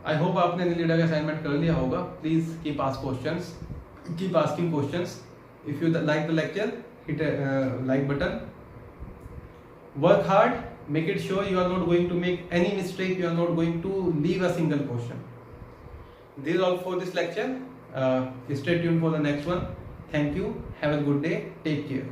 आई होप आपने एनिलीडा का असाइनमेंट कर लिया होगा। Please keep asking questions. If you like the lecture hit a like button. Work hard, make it sure you are not going to make any mistake, you are not going to leave a single question. This is all for this lecture. Stay tuned for the next one. Thank you, have a good day, take care.